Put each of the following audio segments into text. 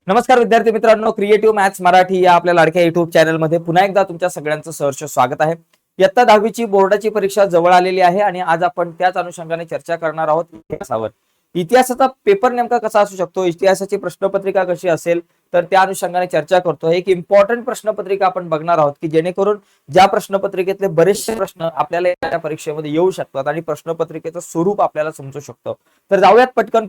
नमस्कार विद्यार्थी मित्रांनो, क्रिएटिव्ह मॅथ्स मराठी या आपल्या लाडक्या युट्यूब चॅनलमध्ये पुन्हा एकदा तुमच्या सगळ्यांचं सहर्ष स्वागत आहे. इयत्ता 10वी बोर्डाची परीक्षा जवळ आलेली आहे आणि आज आपण त्याच अनुषंगाने चर्चा करणार आहोत इतिहासावर. इतिहासाचा पेपर नेमका कसा असू शकतो, इतिहासाची प्रश्नपत्रिका कशी असेल, तर त्या अनुषंगाने चर्चा करतो. एक इम्पॉर्टंट प्रश्नपत्रिका आपण बघणार आहोत की जेणेकरून ज्या प्रश्नपत्रिकेतले बरेचसे प्रश्न आपल्याला या परीक्षेमध्ये येऊ शकतात आणि प्रश्नपत्रिकेचं स्वरूप आपल्याला समजू शकतं. तर जाऊयात पटकन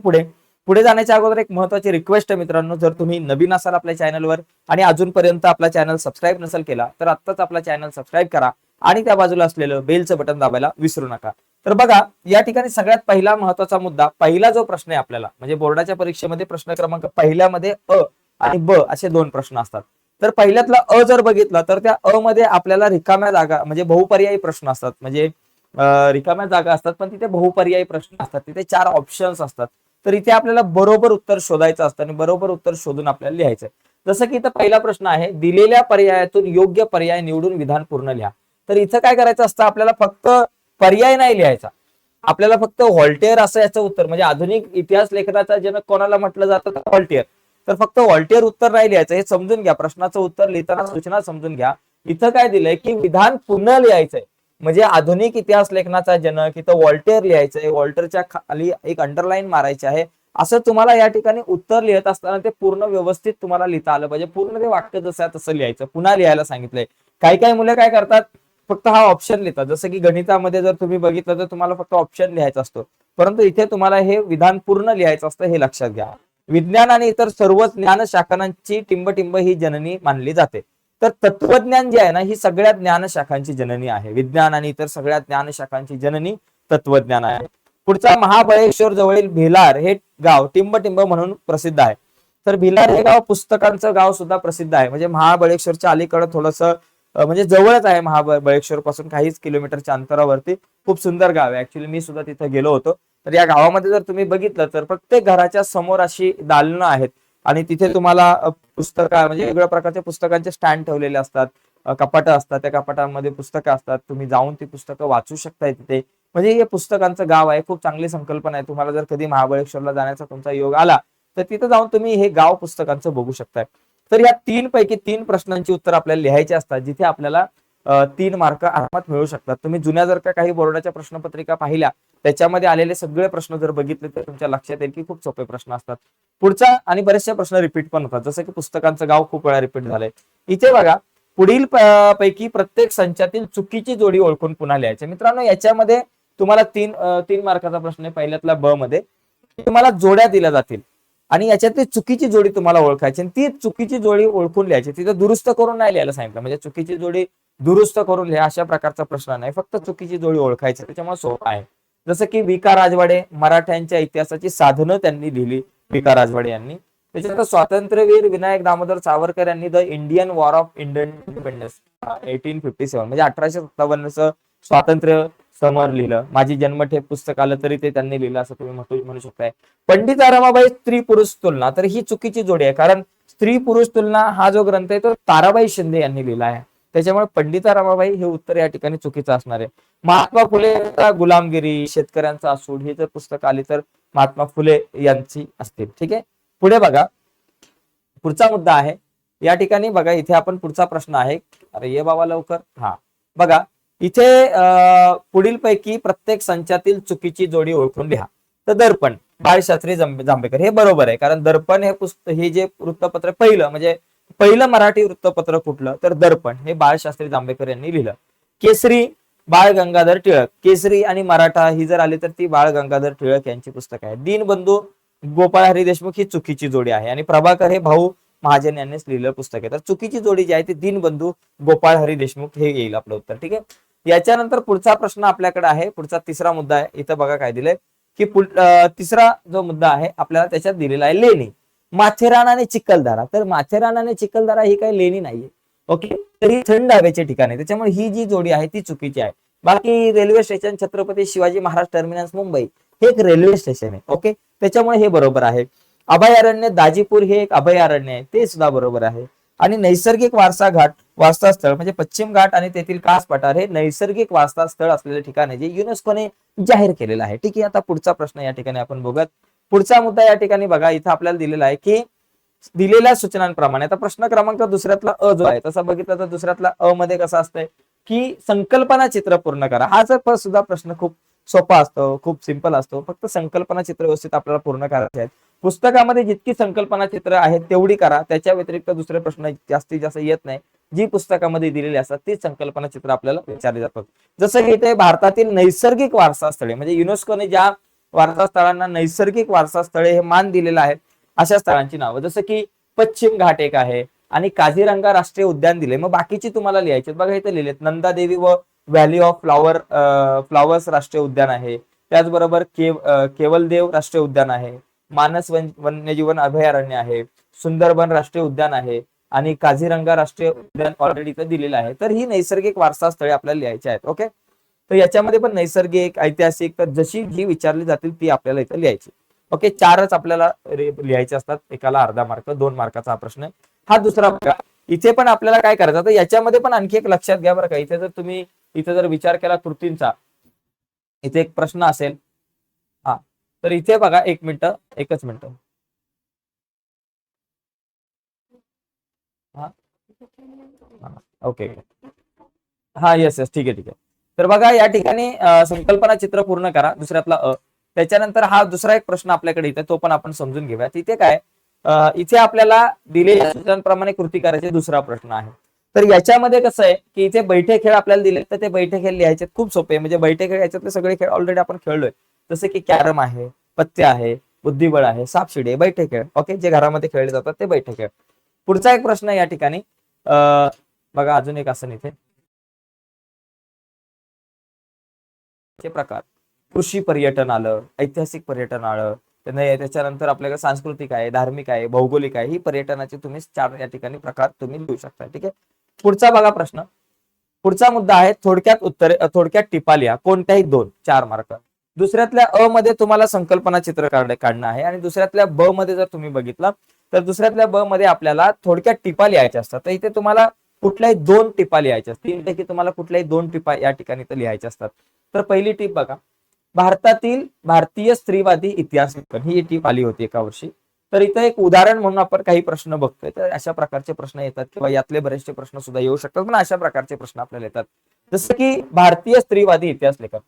पुढे जाण्याच्या अगोदर एक महत्त्वाची रिक्वेस्ट आहे मित्रांनो, जर तुम्ही नवीन असाल आपल्या चॅनलवर आणि अजूनपर्यंत आपला चॅनल सबस्क्राईब नसेल केला तर आत्ताच आपला चॅनल सबस्क्राईब करा आणि त्या बाजूला असलेलं बेलचं बटन दाबायला विसरू नका. तर बघा, या ठिकाणी सगळ्यात पहिला महत्त्वाचा मुद्दा, पहिला जो प्रश्न आहे आपल्याला म्हणजे बोर्डाच्या परीक्षेमध्ये प्रश्न क्रमांक पहिल्यामध्ये अ आणि ब असे दोन प्रश्न असतात. तर पहिल्यातला अ जर बघितला तर त्या अ मध्ये आपल्याला रिकाम्या जागा म्हणजे बहुपर्यायी प्रश्न असतात. म्हणजे रिकाम्या जागा असतात पण तिथे बहुपर्यायी प्रश्न असतात, तिथे 4 ऑप्शन्स असतात. तर इथे आपल्याला बरोबर उत्तर शोधायचं असतं आणि बरोबर उत्तर शोधून आपल्याला लिहायचं. जसं की इथं पहिला प्रश्न आहे, दिलेल्या पर्यायातून योग्य पर्याय निवडून विधान पूर्ण लिहा. तर इथं काय करायचं असतं, आपल्याला फक्त पर्याय नाही लिहायचा, आपल्याला फक्त व्हॉल्टेअर असं याचं उत्तर म्हणजे आधुनिक इतिहास लेखनाचा जनक कोणाला म्हटलं जातं तर व्हॉल्टेअर. तर फक्त व्हॉल्टेअर उत्तर नाही लिहायचं, हे समजून घ्या. प्रश्नाचं उत्तर लिहिताना सूचना समजून घ्या. इथं काय दिलंय की विधान पूर्ण लिहायचंय, म्हणजे आधुनिक इतिहास लेखनाचा जनक इथं व्हॉल्टेअर लिहायचंय, व्हॉल्टेअरच्या खाली एक अंडरलाईन मारायची आहे. असं तुम्हाला या ठिकाणी उत्तर लिहित असताना ते पूर्ण व्यवस्थित तुम्हाला लिहिता आलं पाहिजे. पूर्ण ते वाक्य जसं आहे तसं लिहायचं. पुन्हा लिहायला सांगितलंय. काही काही मुलं काय करतात, फक्त हा ऑप्शन लिहितात. जसं की गणितामध्ये जर तुम्ही बघितलं तर तुम्हाला फक्त ऑप्शन लिहायचा असतो, परंतु इथे तुम्हाला हे विधान पूर्ण लिहायचं असतं, हे लक्षात घ्या. विज्ञान आणि इतर सर्व ज्ञान शाखांची टिंबटिंब ही जननी मानली जाते. तर तत्वज्ञान जे आहे ना, ही सगळ्या ज्ञान शाखांची जननी आहे. विज्ञान आणि इतर सगळ्या ज्ञान शाखांची जननी तत्वज्ञान आहे. पुढचा, महाबळेश्वर जवळील भिलार हे गाव टिंबटिंब म्हणून प्रसिद्ध आहे. तर भिलार हे गाव पुस्तकांचं गाव सुद्धा प्रसिद्ध आहे. म्हणजे महाबळेश्वरच्या अलीकडे थोडंसं म्हणजे जवळच आहे, महाबळेश्वर पासून काहीच किलोमीटरच्या अंतरावरती. खूप सुंदर गाव आहे. ऍक्च्युली मी सुद्धा तिथे गेलो होतो. तर या गावामध्ये जर तुम्ही बघितलं तर प्रत्येक घराच्या समोर अशी दालनं आहेत आणि तिथे तुम्हाला पुस्तकं म्हणजे वेगवेगळ्या प्रकारच्या पुस्तकांचे स्टँड ठेवलेले असतात, कपाटं असतात, त्या कपाटांमध्ये पुस्तकं असतात. तुम्ही जाऊन ती पुस्तकं वाचू शकताय तिथे. म्हणजे हे पुस्तकांचं गाव आहे. खूप चांगली संकल्पना आहे. तुम्हाला जर कधी महाबळेश्वरला जाण्याचा तुमचा योग आला तर तिथे जाऊन तुम्ही हे गाव पुस्तकांचं बघू शकताय. तर या 3 पैकी 3 प्रश्नांची उत्तर आपल्याला लिहायची असतात, जिथे आपल्याला 3 मार्क आरामात मिळू शकतात. तुम्ही जुन्या जर का काही बोर्डाच्या प्रश्नपत्रिका पाहिल्या, त्याच्यामध्ये आलेले सगळे प्रश्न जर बघितले तर तुमच्या लक्षात येईल की खूप सोपे प्रश्न असतात. पुढचा आणि बरेचसे प्रश्न रिपीट पण होतात, जसं की पुस्तकांचं गाव खूप वेळा रिपीट झालंय. इथे बघा, पुढील पैकी प्रत्येक संचातील चुकीची जोडी ओळखून पुन्हा लिहायचे. मित्रांनो, याच्यामध्ये तुम्हाला 3 मार्काचा प्रश्न आहे. पहिल्यातला ब मध्ये तुम्हाला जोड्या दिल्या जातील आणि याच्यातली चुकीची जोडी तुम्हाला ओळखायची आणि ती चुकीची जोडी ओळखून लिहायची. तिथे दुरुस्त करून नाही लिहायला सांगितलं, म्हणजे चुकीची जोडी दुरुस्त करून लिहा अशा प्रकारचा प्रश्न नाही, फक्त चुकीची जोडी ओळखायची. त्याच्यामुळे सोपा आहे. जसं की विका राजवाडे, मराठ्यांच्या इतिहासाची साधनं त्यांनी लिहिली, विका राजवाडे यांनी. त्याच्यानंतर स्वातंत्र्यवीर विनायक दामोदर सावरकर यांनी the Indian war of independence 1857 म्हणजे 1857चं स्वातंत्र्य समर लिहिलं. माझी जन्मठेप पुस्तक आलं तरी ते त्यांनी लिहिलं, असं तुम्ही म्हणू शकताय. पंडित रमाबाई स्त्री पुरुष तुलना, तर ही चुकीची जोडी आहे, कारण स्त्री पुरुष तुलना हा जो ग्रंथ आहे तो ताराबाई शिंदे यांनी लिहिला आहे. त्याच्यामुळे पंडिता रमाबाई हे उत्तर या ठिकाणी चुकीचं असणार आहे. महात्मा फुले गुलामगिरी, शेतकऱ्यांचा असूड ही जर पुस्तक आली तर महात्मा फुले यांची असतील. ठीक आहे. पुढे बघा, पुढचा मुद्दा आहे या ठिकाणी. बघा, इथे आपण पुढचा प्रश्न आहे. अरे ये बाबा लवकर. हा बघा, इथे पुढील पैकी प्रत्येक संचातील चुकीची जोडी ओळखून लिहा. तर दर्पण, बाळशास्त्री जांभेकर हे बरोबर आहे, कारण दर्पण हे पुस्तक, हे जे वृत्तपत्र पहिलं म्हणजे पहिलं मराठी वृत्तपत्र कुठलं तर दर्पण हे बाळशास्त्री जांभेकर यांनी लिहिलं. केसरी, बाळ गंगाधर टिळक. केसरी आणि मराठा ही जर आली तर ती बाळ गंगाधर टिळक यांची पुस्तक आहे. दीनबंधू गोपाळ हरी देशमुख ही चुकीची जोडी आहे आणि प्रभाकर हे भाऊ महाजन यांनीच लिहिलं पुस्तक आहे. तर चुकीची जोडी जी आहे ती दीनबंधू गोपाळ हरी देशमुख हे येईल आपलं उत्तर. ठीक आहे. याच्यानंतर पुढचा प्रश्न आपल्याकडे आहे, पुढचा तिसरा मुद्दा आहे. इथं बघा काय दिलंय की तिसरा जो मुद्दा आहे आपल्याला त्याच्यात दिलेला आहे लेणी, माथेरान आणि चिखलदरा. तर माथेरान आणि चिखलदरा ही काही लेणी नाहीये. ओके, तर ही थंड हवेचे ठिकाण आहे, त्याच्यामुळे ही जी जोडी आहे ती चुकीची आहे. बाकी railway station Chhatrapati Shivaji Maharaj terminus Mumbai हे एक रेल्वे स्टेशन आहे. ओके, त्याच्यामुळे हे बरोबर आहे. अभयारण्य दाजीपूर हे एक अभयारण्य आहे, ते सुद्धा बरोबर आहे. आणि नैसर्गिक वारसा स्थळ म्हणजे पश्चिम घाट आणि तेथील कास पठार हे नैसर्गिक वारसा स्थळ असलेले ठिकाण आहे, जे युनेस्कोने जाहीर केलेलं आहे. ठीक आहे. आता पुढचा प्रश्न या ठिकाणी आपण बघूयात. पुढचा मुद्दा या ठिकाणी बघा, इथं आपल्याला दिलेला आहे की दिलेल्या सूचनांप्रमाणे. आता प्रश्न क्रमांक दुसऱ्यातला अ जो आहे तसा बघितलं तर दुसऱ्यातला अ मध्ये कसं असतंय की संकल्पना चित्र पूर्ण करा. हा जर सुद्धा प्रश्न खूप सोपा असतो, खूप सिंपल असतो. फक्त संकल्पना चित्र व्यवस्थित आपल्याला पूर्ण करायचे आहेत. पुस्तकामध्ये जितकी संकल्पना चित्र आहेत तेवढी करा. त्याच्या व्यतिरिक्त दुसरे प्रश्न जास्तीत जास्त येत नाही. जी पुस्तकामध्ये दिलेली असतात ती संकल्पना चित्र आपल्याला विचारली जातात. जसं की इथे भारतातील नैसर्गिक वारसा स्थळे म्हणजे युनेस्कोने ज्या वारसा स्थळांना नैसर्गिक वारसा स्थळे हे मान दिलेलं आहे अशा स्थळांची नावं, जसं की पश्चिम घाट एक आहे आणि काझीरंगा राष्ट्रीय उद्यान दिले. मग बाकीची तुम्हाला लिहायची बघा, इथे लिहिलेत नंदादेवी व व्हॅली ऑफ फ्लॉवर्स राष्ट्रीय उद्यान आहे. त्याचबरोबर केवलदेव राष्ट्रीय उद्यान आहे, मानस वन्यजीवन अभयारण्य आहे, सुंदरबन राष्ट्रीय उद्यान आहे आणि काझीरंगा राष्ट्रीय उद्यान ऑलरेडी इथं दिलेलं आहे. तर ही नैसर्गिक वारसा स्थळे आपल्याला लिहायची आहेत. ओके, तर याच्यामध्ये पण नैसर्गिक, ऐतिहासिक, तर जशी जी विचारली जातील ती आपल्याला इथं लिहायची. ओके, चारच आपल्याला लिहायचे असतात, एकाला अर्धा मार्क, 2 मार्काचा हा प्रश्न आहे. हा दुसरा प्रकार. इथे पण आपल्याला काय करायचं, तर याच्यामध्ये पण आणखी एक लक्षात घ्या बरं का. इथे जर तुम्ही इथे जर विचार केला कृतींचा, इथे एक प्रश्न असेल, हा तर इथे बघा, एकच मिनिट. हा ओके, हा येस येस, ठीक आहे ठीक आहे. तर बघा या ठिकाणी संकल्पना चित्र पूर्ण करा, दुसऱ्यातला अ. त्याच्यानंतर हा दुसरा एक प्रश्न आपल्याकडे इथे, तो पण आपण समजून घेऊया. तिथे काय, इथे आपल्याला दिलेल्या सूचनांप्रमाणे कृती करायचे दुसरा प्रश्न आहे. तर याच्यामध्ये कसं आहे की इथे बैठे खेळ आपल्याला दिले, तर ते बैठे खेळ लिहायचे खूप सोपे आहे. म्हणजे बैठे खेळ याच्यातले सगळे खेळ ऑलरेडी आपण खेळलोय, जसे की कॅरम आहे, पत्ते आहे, बुद्धिबळ आहे, सापशिडी आहे, बैठे खेळ. ओके, जे घरामध्ये खेळले जातात ते बैठे खेळ. पुढचा एक प्रश्न या ठिकाणी बघा, अजून एक असं इथे प्रकार, कृषी पर्यटन आलं, ऐतिहासिक पर्यटन आलं, त्याच्यानंतर आपल्याकडे सांस्कृतिक आहे, धार्मिक आहे, भौगोलिक आहे. ही पर्यटनाचे तुम्ही 4 या ठिकाणी प्रकार तुम्ही लिहू शकता. ठीक आहे, पुढचा बघा प्रश्न. पुढचा मुद्दा आहे थोडक्यात उत्तरे, थोडक्यात टिपा लिहा, कोणत्याही 2, 4 मार्क. दुसऱ्यातल्या अ मध्ये तुम्हाला संकल्पना चित्र काढणं आहे आणि दुसऱ्यातल्या ब मध्ये जर तुम्ही बघितलं तर दुसऱ्यातल्या ब मध्ये आपल्याला थोडक्यात टिपा लिहायच्या असतात. तर इथे तुम्हाला कुठल्याही 2 टिपा लिहायच्या असतात. 3 पैकी तुम्हाला कुठल्याही 2 टिपा या ठिकाणी तर लिहायच्या असतात. तर पहिली टीप बघा, भारतातील भारतीय स्त्रीवादी इतिहास लेखन, ही टीप आली होती एका वर्षी. तर इथं एक उदाहरण म्हणून आपण काही प्रश्न बघतोय, तर अशा प्रकारचे प्रश्न येतात किंवा यातले बरेचसे प्रश्न सुद्धा येऊ शकतात, पण अशा प्रकारचे प्रश्न आपल्याला येतात. जसं की भारतीय स्त्रीवादी इतिहास लेखन,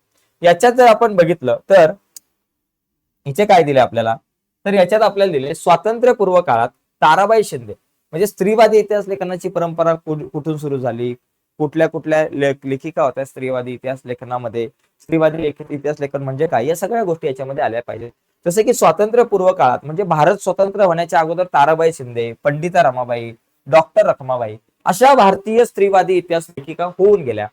याच्यात जर आपण बघितलं तर इथे काय दिले आपल्याला, तर याच्यात आपल्याला दिले स्वातंत्र्यपूर्व काळात ताराबाई शिंदे म्हणजे स्त्रीवादी इतिहास लेखनाची परंपरा कुठून सुरू झाली, कुठल्या कुठल्या लेखिका होत्या स्त्रीवादी इतिहास लेखनामध्ये, स्त्रीवादी इतिहास लेखन म्हणजे काय, या सगळ्या गोष्टी याच्यामध्ये आल्या पाहिजे. जसे की स्वातंत्र्यपूर्व काळात म्हणजे भारत स्वतंत्र होण्याच्या अगोदर ताराबाई शिंदे, पंडिता रमाबाई, डॉक्टर रखमाबाई अशा भारतीय स्त्रीवादी इतिहास लेखिका होऊन गेल्या.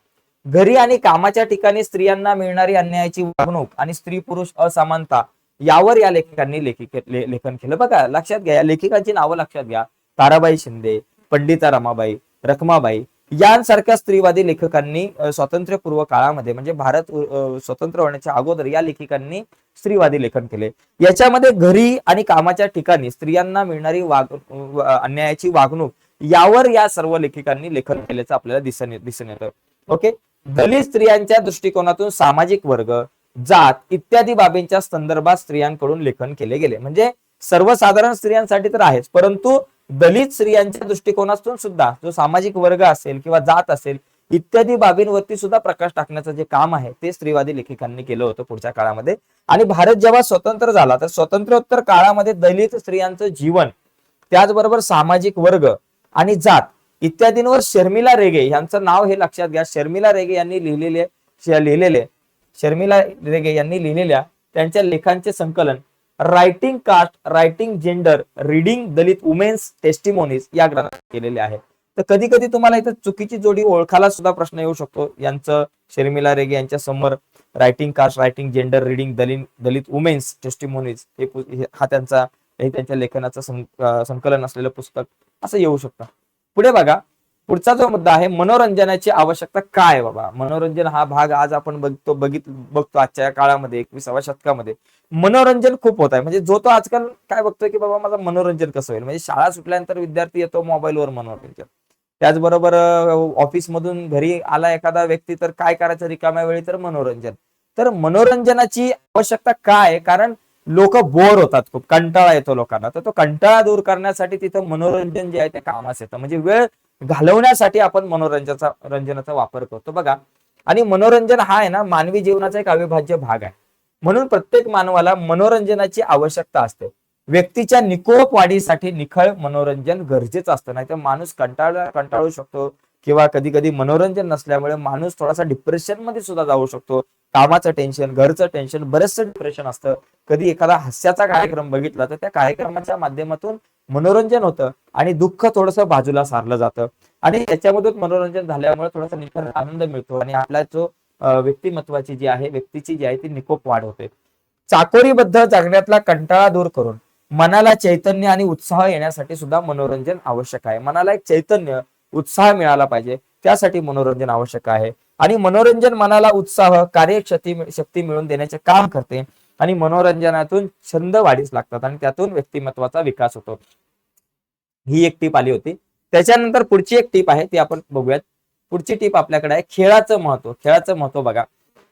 घरी आणि कामाच्या ठिकाणी स्त्रियांना मिळणारी अन्यायाची वागणूक आणि स्त्री पुरुष असमानता यावर या लेखकांनी लेखन केलं. बघा लक्षात घ्या, या लेखिकांची नावं लक्षात घ्या, ताराबाई शिंदे, पंडिता रमाबाई, रखमाबाई यांसारख्या स्त्रीवादी लेखकांनी स्वातंत्र्यपूर्व काळामध्ये म्हणजे भारत स्वतंत्र होण्याच्या अगोदर या लेखिकांनी स्त्रीवादी लेखन केले. याच्यामध्ये घरी आणि कामाच्या ठिकाणी स्त्रियांना मिळणारी अन्यायाची वागणूक यावर या सर्व लेखिकांनी लेखन केल्याचं आपल्याला दिसून येतं. ओके, दलित स्त्रियांच्या दृष्टिकोनातून सामाजिक वर्ग, जात इत्यादी बाबींच्या संदर्भात स्त्रियांकडून लेखन केले गेले. म्हणजे सर्वसाधारण स्त्रियांसाठी तर आहेच, परंतु दलित स्त्रियांच्या दृष्टिकोनातून सुद्धा जो सामाजिक वर्ग असेल किंवा जात असेल इत्यादी बाबींवरती सुद्धा प्रकाश टाकण्याचं जे काम आहे ते स्त्रीवादी लेखिकांनी केलं होतं पुढच्या काळामध्ये. आणि भारत जेव्हा स्वतंत्र झाला तर स्वातंत्र्योत्तर काळामध्ये दलित स्त्रियांचं जीवन, त्याचबरोबर सामाजिक वर्ग आणि जात इत्यादींवर शर्मिला रेगे यांचं नाव हे लक्षात घ्या. शर्मिला रेगे यांनी लिहिलेल्या त्यांच्या लेखांचे संकलन writing caste, writing gender, reading Dalit women's testimonies या ग्रंथात केलेले आहे. तर कधी कधी तुम्हाला इथं चुकीची जोडी ओळखायला सुद्धा प्रश्न येऊ शकतो. यांचं शर्मिला रेगे यांच्या समोर writing caste, writing gender, reading Dalit women's testimonies हा त्यांच्या लेखनाचं संकलन असलेलं पुस्तक असं येऊ शकतं. पुढे बघा, पुढचा जो मुद्दा आहे मनोरंजनाची आवश्यकता काय. बाबा मनोरंजन हा भाग आज आपण बघतो आजच्या काळामध्ये 21व्या शतकामध्ये मनोरंजन खूप होत आहे. म्हणजे जो तो आजकाल काय बघतोय की बाबा माझं मनोरंजन कसं होईल, म्हणजे शाळा सुटल्यानंतर विद्यार्थी येतो मोबाईलवर मनोरंजन, त्याचबरोबर ऑफिस मधून घरी आला एखादा व्यक्ती तर काय करायचं रिकाम्या वेळी, तर मनोरंजन. तर मनोरंजनाची आवश्यकता काय, कारण लोक बोर होतात, खूप कंटाळा येतो लोकांना, तर तो कंटाळा दूर करण्यासाठी तिथं मनोरंजन जे आहे ते कामास येतं. म्हणजे वेळ घालवण्यासाठी आपण रंजनाचा वापर करतो बघा. आणि मनोरंजन हा आहे ना मानवी जीवनाचा एक अविभाज्य भाग आहे. म्हणून प्रत्येक मानवाला मनोरंजनाची आवश्यकता असते. व्यक्तीच्या निकोप वाढीसाठी निखळ मनोरंजन गरजेचं असतं, नाही तर माणूस कंटाळू शकतो, किंवा कधी कधी मनोरंजन नसल्यामुळे माणूस थोडासा डिप्रेशन मध्ये सुद्धा जाऊ शकतो. कामाचं टेन्शन, घरचं टेन्शन, बरेचसं डिप्रेशन असतं. कधी एखादा हास्याचा कार्यक्रम बघितला तर त्या कार्यक्रमाच्या माध्यमातून मनोरंजन होतं आणि दुःख थोडंसं बाजूला सारलं जातं, आणि त्याच्यामधून मनोरंजन झाल्यामुळे थोडासा निखळ आनंद मिळतो आणि आपला जो व्यक्तिमत्वाची जी आहे, व्यक्तीची जी आहे ती निकोप वाढ होते. चाकोरीबद्ध जगण्यातला कंटाळा दूर करून मनाला चैतन्य आणि उत्साह येण्यासाठी सुद्धा मनोरंजन आवश्यक आहे. मनाला एक चैतन्य, उत्साह मिळाला पाहिजे, त्यासाठी मनोरंजन आवश्यक आहे. आणि मनोरंजन मनाला उत्साह, शक्ती मिळवून देण्याचे काम करते, आणि मनोरंजनातून छंद वाढीस लागतात आणि त्यातून व्यक्तिमत्वाचा विकास होतो. ही एक टीप आली होती. त्याच्यानंतर पुढची एक टीप आहे ती आपण बघूयात. पुढची टीप आपल्याकडे आहे खेळाचं महत्व. खेळाचं महत्व बघा.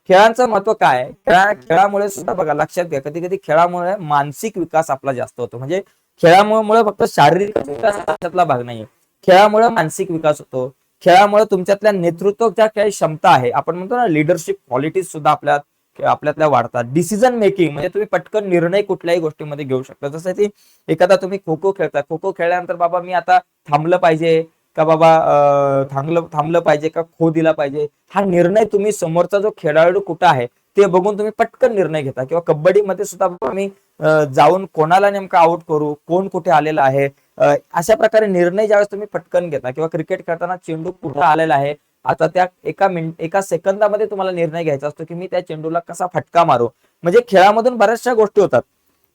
खेळांचं महत्व काय आहे? खेळामुळे सुद्धा बघा, लक्षात घ्या, कधी कधी खेळामुळे मानसिक विकास आपला जास्त होतो. म्हणजे खेळामुळे फक्त शारीरिक विकासातला भाग नाहीये, खेळामुळे मानसिक विकास होतो. खेळामुळे तुमच्यातल्या नेतृत्वाच्या काही क्षमता आहे, आपण म्हणतो ना लिडरशिप क्वालिटीज सुद्धा आपल्यातल्या वाढतात. डिसिजन मेकिंग म्हणजे तुम्ही पटकन निर्णय कुठल्याही गोष्टीमध्ये घेऊ शकता. जसं की एखादा तुम्ही खो खो खेळता, खो खो खेळल्यानंतर बाबा मी आता थांबलं पाहिजे का बाबा थांबलं पाहिजे का खो दिला पाहिजे, हा निर्णय तुम्ही समोरचा जो खेळाडू कुठं आहे ते बघून तुम्ही पटकन निर्णय घेता. किंवा कबड्डीमध्ये सुद्धा आम्ही जाऊन कोणाला नेमका आउट करू, कोण कुठे आलेला आहे, अशा प्रकारे निर्णय ज्यावेळेस तुम्ही पटकन घेता. किंवा क्रिकेट खेळताना चेंडू कुठं आलेला आहे, आता त्या एका सेकंदामध्ये तुम्हाला निर्णय घ्यायचा असतो की मी त्या चेंडूला कसा फटका मारू. म्हणजे खेळामधून बऱ्याचशा गोष्टी होतात.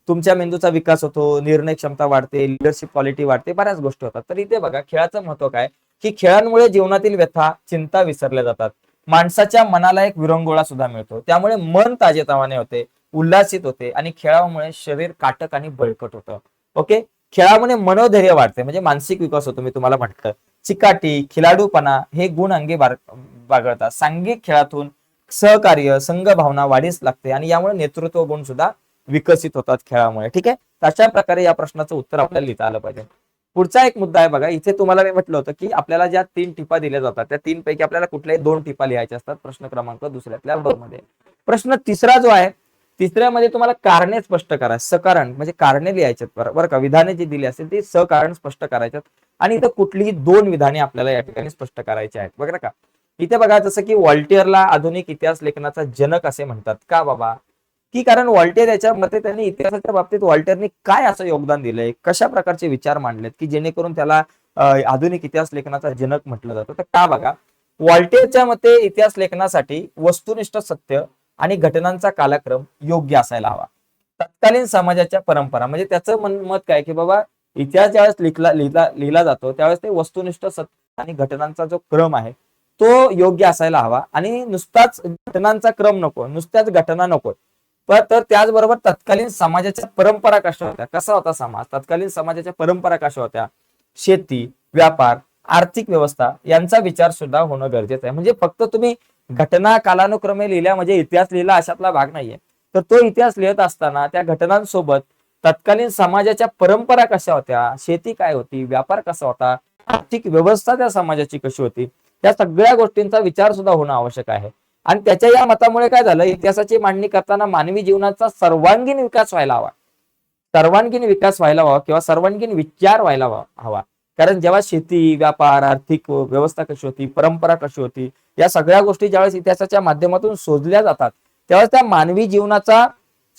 तुमच्या मेंदूचा विकास होतो, निर्णय क्षमता वाढते, लिडरशिप क्वालिटी वाढते, बऱ्याच गोष्टी होतात. तर इथे बघा खेळाचं महत्व काय, की खेळांमुळे जीवनातील व्यथा, चिंता विसरल्या जातात. माणसाच्या मनाला एक विरंगुळा सुद्धा मिळतो, त्यामुळे मन ताजेतवाने होते, उल्हासित होते, आणि खेळामुळे शरीर काटक आणि बळकट होतं. ओके. खेळामुळे मनोधैर्य वाढते, म्हणजे मानसिक विकास होतो. मी तुम्हाला म्हटलं चिकाटी, खिलाडूपणा हे गुण अंगी बाळगतात. सांघिक खेळातून सहकार्य, संघ भावना वाढीस लागते, आणि यामुळे नेतृत्व गुण सुद्धा विकसित होतात खेळामुळे. ठीक आहे. अशा प्रकारे या प्रश्नाचं उत्तर आपल्याला लिहिता आलं पाहिजे. पुढचा एक मुद्दा आहे बघा. इथे तुम्हाला मी म्हटलं होतं की आपल्याला ज्या 3 टिपा दिल्या जातात त्या 3 पैकी आपल्याला कुठल्याही 2 टिपा लिहायच्या असतात प्रश्न क्रमांक दुसऱ्यातल्या मध्ये. प्रश्न तिसरा जो आहे, तिसऱ्यामध्ये तुम्हाला कारणे स्पष्ट करा. सकारण म्हणजे कारणे लिहायचे बरं का. विधाने जी दिली असेल ती सकारण स्पष्ट करायच्यात, आणि इथं कुठलीही 2 विधाने आपल्याला या ठिकाणी स्पष्ट करायची आहेत बघा का. इथे बघा, जसं की व्हॉल्टियरला आधुनिक इतिहास लेखनाचा जनक असे म्हणतात. का बाबा? की कारण व्हॉल्टेयर याच्या मते त्यांनी इतिहासाच्या बाबतीत व्हॉल्टेयरनी काय असं योगदान दिलंय, कशा प्रकारचे विचार मांडलेत की जेणेकरून त्याला आधुनिक इतिहास लेखनाचा जनक म्हटलं जातं. तर का बघा, व्हॉल्टेयरच्या मते इतिहास लेखनासाठी वस्तुनिष्ठ सत्य आणि घटनांचा कालक्रम योग्य असायला हवा. तत्कालीन समाजाच्या परंपरा, म्हणजे त्याचं मत काय की बाबा इतिहास ज्यावेळेस लिहिला जातो त्यावेळेस ते वस्तुनिष्ठ सत्य आणि घटनांचा जो क्रम आहे तो योग्य असायला हवा, आणि नुसताच घटनांचा क्रम नको, नुसत्याच घटना नको, तर त्याचबरोबर तत्कालीन समाजाच्या परंपरा कशा होत्या, कसा होता समाज, तत्कालीन समाजाच्या परंपरा कशा होत्या, शेती, व्यापार, आर्थिक व्यवस्था यांचा विचार सुद्धा होणं गरजेचं आहे. म्हणजे फक्त तुम्ही घटना कालानुक्रमे लिहिल्या म्हणजे इतिहास लिहिला अशातला भाग नाहीये. तर तो इतिहास लिहित असताना त्या घटनांसोबत तत्कालीन समाजाच्या परंपरा कशा होत्या, शेती काय होती, व्यापार कसा होता, आर्थिक व्यवस्था त्या समाजाची कशी होती, या सगळ्या गोष्टींचा विचार सुद्धा होणं आवश्यक आहे. आणि त्याच्या या मतामुळे काय झालं, इतिहासाची मांडणी करताना मानवी जीवनाचा सर्वांगीण विकास व्हायला हवा, सर्वांगीण विकास व्हायला हवा किंवा सर्वांगीण विचार व्हायला हवा. कारण जेव्हा शेती, व्यापार, आर्थिक व्यवस्था कशी होती, परंपरा कशी होती, या सगळ्या गोष्टी ज्यावेळेस इतिहासाच्या माध्यमातून शोधल्या जातात त्यावेळेस त्या मानवी जीवनाचा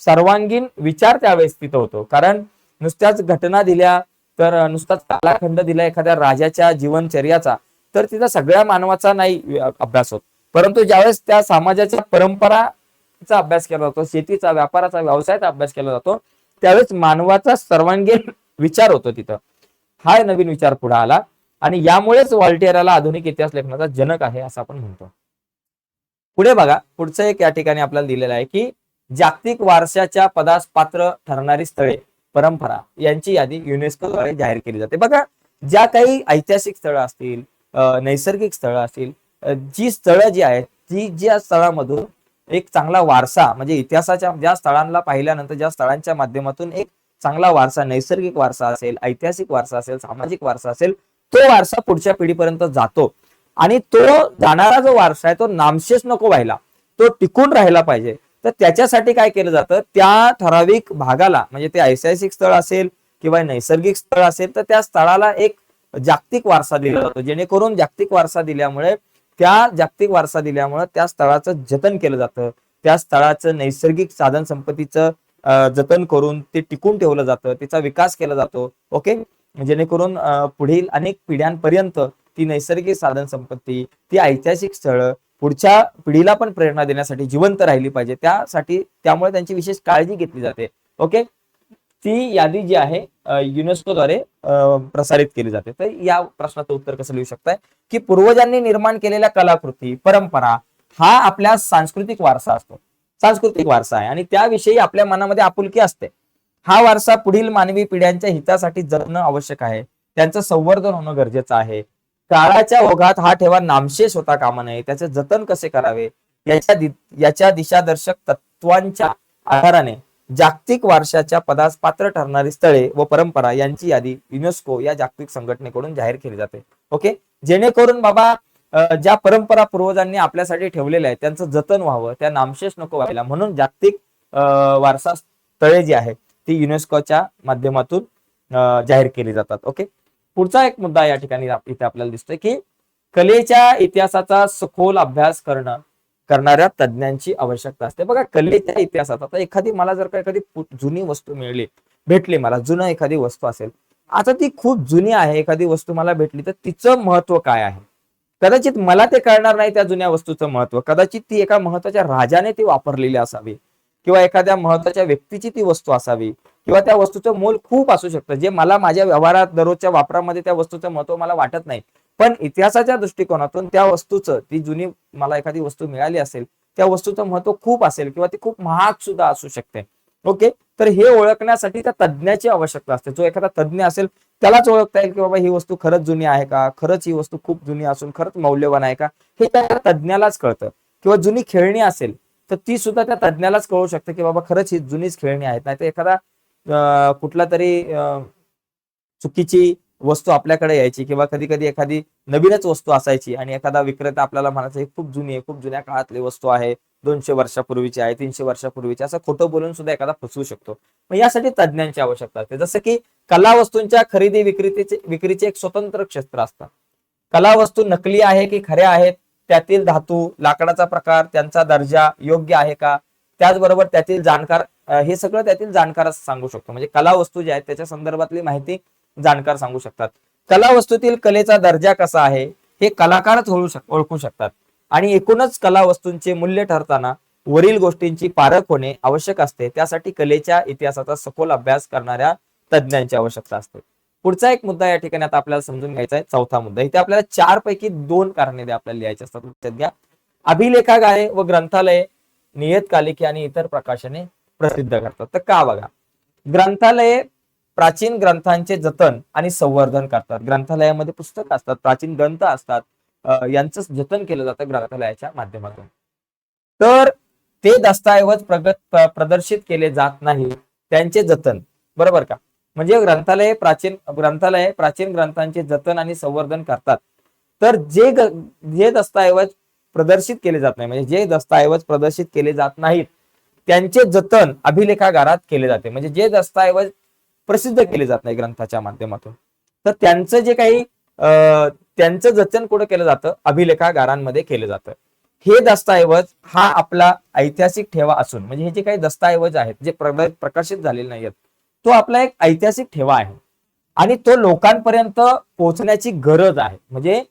सर्वांगीण विचार त्यावेळेस तिथं होतो. कारण नुसत्याच घटना दिल्या, तर नुसताच कालखंड दिला एखाद्या राजाच्या जीवनचर्याचा, तर तिथं सगळ्या मानवाचा नाही अभ्यास होत. परंतु ज्यावेळेस त्या समाजाच्या परंपराचा अभ्यास केला जातो, शेतीचा, व्यापाराचा, व्यवसायाचा अभ्यास केला जातो, त्यावेळेस मानवाचा सर्वांगीण विचार होतो तिथं. हा नवीन विचार पुढे आला, आणि यामुळेच व्हॉल्टेयरला आधुनिक इतिहास लेखनाचा जनक आहे असं आपण म्हणतो. पुढे बघा, पुढचं एक या ठिकाणी आपल्याला दिलेलं आहे की जागतिक वारशाच्या पदास पात्र ठरणारी स्थळे, परंपरा यांची यादी युनेस्कोद्वारे जाहीर केली जाते. बघा, ज्या काही ऐतिहासिक स्थळं असतील, नैसर्गिक स्थळं असतील, जी स्थळं जी आहेत ती ज्या स्थळामधून एक चांगला वारसा म्हणजे इतिहासाच्या ज्या स्थळांना पाहिल्यानंतर ज्या स्थळांच्या माध्यमातून एक चांगला वारसा, नैसर्गिक वारसा असेल, ऐतिहासिक वारसा असेल, सामाजिक वारसा असेल, तो वारसा पुढच्या पिढीपर्यंत जातो आणि तो जाणारा जो वारसा आहे तो नामशेष नको व्हायला, तो टिकून राहायला पाहिजे. तर त्याच्यासाठी काय केलं जातं, त्या ठराविक भागाला म्हणजे ते ऐतिहासिक स्थळ असेल किंवा नैसर्गिक स्थळ असेल तर त्या स्थळाला एक जागतिक वारसा दिला जातो, जेणेकरून जागतिक वारसा दिल्यामुळे त्या स्थळाचं जतन केलं जातं, त्या स्थळाचं नैसर्गिक साधन संपत्तीचं जतन करून ते टिकून ठेवलं जातं, त्याचा विकास केला जातो. ओके, जेणेकरून पुढील अनेक पिढ्यांपर्यंत ती नैसर्गिक साधन संपत्ती, ती ऐतिहासिक स्थळं पुढच्या पिढीला पण प्रेरणा देण्यासाठी जिवंत राहिली पाहिजे, त्यामुळे त्यांची विशेष काळजी घेतली जाते. ओके, ती यादी जी आहे युनेस्कोद्वारे प्रसारित केली जाते. तर या प्रश्नाचं उत्तर कसं लिहू शकताय की पूर्वजांनी निर्माण केलेल्या कलाकृती, परंपरा हा आपल्या सांस्कृतिक वारसा असतो, सांस्कृतिक वारसा आहे आणि त्याविषयी आपल्या मनामध्ये आपुलकी असते. हा वारसा पुढील मानवी पिढ्यांच्या हितासाठी जपणं आवश्यक आहे, त्यांचं संवर्धन होणं गरजेचं आहे. काळाच्या ओघात हा ठेवा नामशेष होता कामा नये, त्याचे जतन कसे करावे याच्या दिशादर्शक तत्वांच्या आधाराने जागतिक वारशाच्या पदास पात्र ठरणारी स्थळे व परंपरा यांची यादी युनेस्को या जागतिक संघटनेकडून जाहीर केली जाते. ओके, जेणेकरून बाबा ज्या परंपरा पूर्वजांनी आपल्यासाठी ठेवलेल्या आहेत त्यांचं जतन व्हावं, त्या नामशेष नको व्हायला, म्हणून जागतिक वारसा स्थळे जी आहेत ती युनेस्कोच्या माध्यमातून जाहीर केली जातात. ओके, पुढचा एक मुद्दा या ठिकाणी इथे आपल्याला दिसतोय की कलेच्या इतिहासाचा सखोल अभ्यास करणाऱ्या तज्ञांची आवश्यकता असते. बघा, कलेच्या इतिहासात आता मला जर का एखादी जुनी वस्तू भेटली मला जुनं एखादी वस्तू असेल, आता ती खूप जुनी आहे, एखादी वस्तू मला भेटली तर तिचं महत्व काय आहे, कदाचित मला ते कळणार नाही त्या जुन्या वस्तूचं महत्व. कदाचित ती एका महत्वाच्या राजाने ती वापरलेली असावी किंवा एखाद्या महत्वाच्या व्यक्तीची ती वस्तू असावी किंवा त्या वस्तूचं मोल खूप असू शकतं, जे मला माझ्या व्यवहारात दररोजच्या वापरामध्ये त्या वस्तूचं महत्व मला वाटत नाही. पण इतिहासाच्या दृष्टिकोनातून त्या वस्तूचं, ती जुनी मला एखादी वस्तू मिळाली असेल, त्या वस्तूचं महत्व खूप असेल किंवा ती खूप महाग सुद्धा असू शकते. ओके, तर हे ओळखण्यासाठी त्या तज्ञाची आवश्यकता असते. जो एखादा तज्ञ असेल त्यालाच ओळखता येईल की बाबा ही वस्तू खरंच जुनी आहे का, खरंच ही वस्तू खूप जुनी असून खरंच मौल्यवान आहे का, हे त्या तज्ञालाच कळतं. किंवा जुनी खेळणी असेल तर ती सुद्धा त्या तज्ञालाच कळू शकते की बाबा खरंच ही जुनीच खेळणी आहेत. नाही तर एखादा कुठला तरी चुकीची वस्तू आपल्याकडे यायची किंवा कधी कधी एखादी नवीनच वस्तू असायची आणि एखादा विक्रेता आपल्याला म्हणायचा ही खूप जुनी आहे, खूप जुन्या काळातली वस्तू आहे, 200 वर्षापूर्वीची आहे, 300 वर्षापूर्वीची, असं खोटं बोलून सुद्धा एखादा फसवू शकतो. मग यासाठी तज्ञांची आवश्यकता असते. जसं की कला वस्तूंच्या खरेदी विक्रीचे एक स्वतंत्र क्षेत्र असतं. कला वस्तू नकली आहे की खऱ्या आहेत, त्यातील धातू, लाकडाचा प्रकार, त्यांचा दर्जा योग्य आहे का, त्याचबरोबर त्यातील जाणकार, हे सगळं त्यातील जाणकार सांगू शकतो. म्हणजे कला वस्तू ज्या आहेत त्याच्या संदर्भातली माहिती जाणकार सांगू शकतात. कला वस्तूतील कलेचा दर्जा कसा आहे हे कलाकारच ओळखू शकतात आणि एकूणच कला वस्तूंचे मूल्य ठरताना वरील गोष्टींची पारख होणे आवश्यक असते. त्यासाठी कलेच्या इतिहासाचा सखोल अभ्यास करणाऱ्या तज्ञांची आवश्यकता असते. पुढचा एक मुद्दा या ठिकाणी आता आपल्याला समजून घ्यायचा आहे, चौथा मुद्दा. इथे आपल्याला 4 पैकी 2 कारणे आपल्याला लिहायचे असतात. लक्षात घ्या, अभिलेखागारे व ग्रंथालये नियतकालिके आणि इतर प्रकाशने प्रसिद्ध करतात. तर का, बघा, ग्रंथालये प्राचीन ग्रंथांचे जतन आणि संवर्धन करतात. ग्रंथालयामध्ये पुस्तक असतात, प्राचीन ग्रंथ असतात, यांचं जतन केलं जातं ग्रंथालयाच्या माध्यमातून. तर ते दस्तऐवज प्रदर्शित केले जात नाही, त्यांचे जतन, बरोबर का. म्हणजे ग्रंथालय प्राचीन ग्रंथांचे जतन आणि संवर्धन करतात. तर जे दस्तऐवज प्रदर्शित केले जात नाही, म्हणजे जे दस्तऐवज प्रदर्शित केले जात नाहीत त्यांचे जतन अभिलेखागारात केले जाते. म्हणजे जे दस्तऐवज प्रसिद्ध केले जात नाही ग्रंथाच्या माध्यमातून, तर त्यांचं जे काही त्यांचं जतन कुठं केलं जातं, अभिलेखागारांमध्ये केलं जातं. हे दस्तऐवज हा आपला ऐतिहासिक ठेवा असून, म्हणजे हे जे काही दस्तऐवज आहेत जे प्रकाशित झालेले नाहीत, तो आपला एक ऐतिहासिक ठेवा आहे आणि तो लोकांपर्यंत पोहोचण्याची गरज आहे. म्हणजे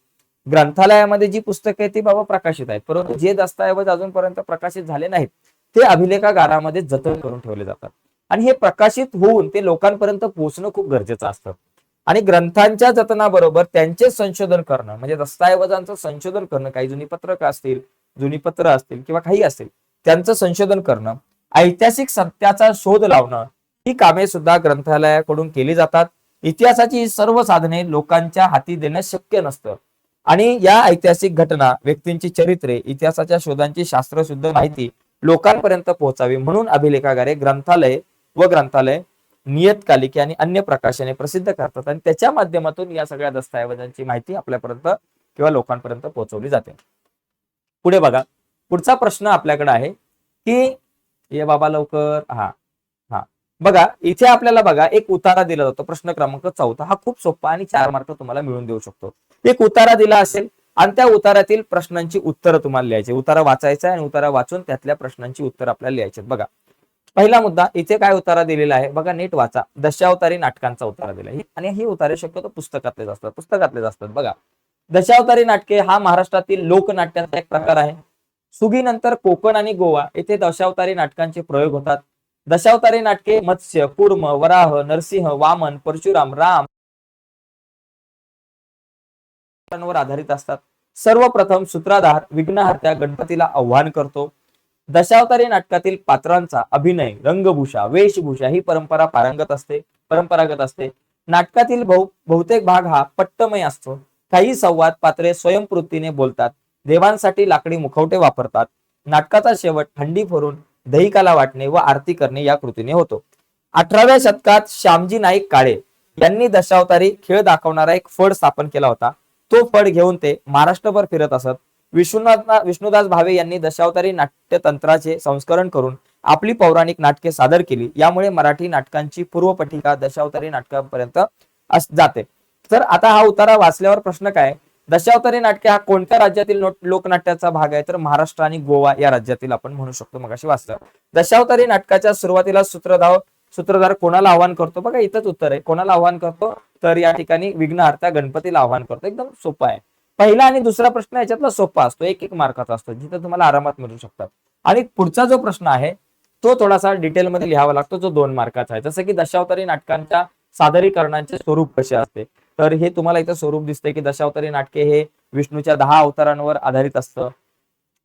ग्रंथालयामध्ये जी पुस्तकं आहेत ती बाबा प्रकाशित आहेत, परंतु जे दस्तऐवज अजूनपर्यंत प्रकाशित झाले नाहीत ते अभिलेखागारामध्ये जतन करून ठेवले जातात आणि हे प्रकाशित होऊन ते लोकांपर्यंत पोहोचणं खूप गरजेचं असतं. आणि ग्रंथांच्या जतनाबरोबर त्यांचे संशोधन करणं, म्हणजे दस्तऐवजांचं संशोधन करणं, काही जुनी पत्रकं असतील, जुनी पत्र असतील किंवा काही असतील, त्यांचं संशोधन करणं, ऐतिहासिक सत्याचा शोध लावणं, ही कामे सुद्धा ग्रंथालयाकडून केली जातात. इतिहासाची सर्व साधने लोकांच्या हाती देणं शक्य नसतं आणि या ऐतिहासिक घटना, व्यक्तींची चरित्रे, इतिहासाच्या शोधांची शास्त्रशुद्ध माहिती लोकांपर्यंत पोहोचावी म्हणून अभिलेखागारे ग्रंथालय नियतकालिके आणि अन्य प्रकाशने प्रसिद्ध करतात आणि त्याच्या माध्यमातून या सगळ्या दस्तऐवजांची माहिती आपल्यापर्यंत किंवा लोकांपर्यंत पोहोचवली जाते. पुढे बघा, पुढचा प्रश्न आपल्याकडे आहे की ये बाबा लवकर, हा हा बघा इथे आपल्याला बघा एक उतारा दिला जातो, प्रश्न क्रमांक 14. हा खूप सोपा आणि 4 मार्क तुम्हाला मिळून देऊ शकतो. एक उतारा दिला असेल आणि त्या उतारातील प्रश्नांची उत्तरं तुम्हाला लिहायची. उतारा वाचायचा आणि उतारा वाचून त्यातल्या प्रश्नांची उत्तर आपल्याला लिहायची. बघा पहिला मुद्दा, इथे काय उतारा दिलेला आहे बघा, नीट वाचा. दशावतारी नाटकांचा उतारा दिला आणि ही उतारे शक्यतो पुस्तकातलेच असतात. बघा, दशावतारी नाटके हा महाराष्ट्रातील लोकनाट्याचा एक प्रकार आहे. सुगीनंतर कोकण आणि गोवा येथे दशावतारी नाटकांचे प्रयोग होतात. दशावतारी नाटके मत्स्य, कूर्म, वराह, नरसिंह, वामन, परशुराम, राम वर आधारित असतात. सर्वप्रथम सूत्रधार विघ्नहर्त्या गणपतीला आव्हान करतो. दशावतारी नाटकातील पात्रांचा अभिनय, रंगभूषा, वेशभूषा ही परंपरागत असते. नाटकातील बहुतेक भाग हा पट्टमय असतो. काही संवाद पात्रे स्वयंपूर्तीने बोलतात. देवांसाठी लाकडी मुखवटे वापरतात. नाटकाचा शेवट हंडी फोडून दहीकाला वाटणे व आरती करणे या कृतीने होतो. 18व्या शतकात श्यामजी नाईक काळे यांनी दशावतारी खेळ दाखवणारा एक फड स्थापन केला होता. तो फड घेऊन ते महाराष्ट्रभर फिरत असत. विष्णुदास भावे यांनी दशावतारी नाट्यतंत्राचे संस्करण करून आपली पौराणिक नाटके सादर केली. यामुळे मराठी नाटकांची पूर्वपठिका दशावतारी नाटकांपर्यंत जाते. तर आता हा उतारा वाचल्यावर प्रश्न काय, दशावतारी नाटके हा कोणत्या राज्यातील लोकनाट्याचा भाग आहे, तर महाराष्ट्र आणि गोवा या राज्यातील आपण म्हणू शकतो. मगाशी वाचलं. दशावतारी नाटकाच्या सुरुवातीला सूत्रधार कोणाला आव्हान करतो, बघा इथंच उत्तर आहे. कोणाला आव्हान करतो, तर या ठिकाणी विघ्नहर्त्या गणपतीला आव्हान करतो. एकदम सोपा आहे. पहिला आणि दुसरा प्रश्न याच्यातला सोपा असतो, एक मार्काचा असतो, जिथे तुम्हाला आरामात मिळू शकतात. आणि पुढचा जो प्रश्न आहे तो थोडासा डिटेलमध्ये लिहावा लागतो, जो 2 मार्काचा आहे. जसं की दशावतारी नाटकांच्या सादरीकरणाचे स्वरूप कसे असते, तर हे तुम्हाला इथं स्वरूप दिसते की दशावतारी नाटके हे विष्णूच्या 10 अवतारांवर आधारित असतं.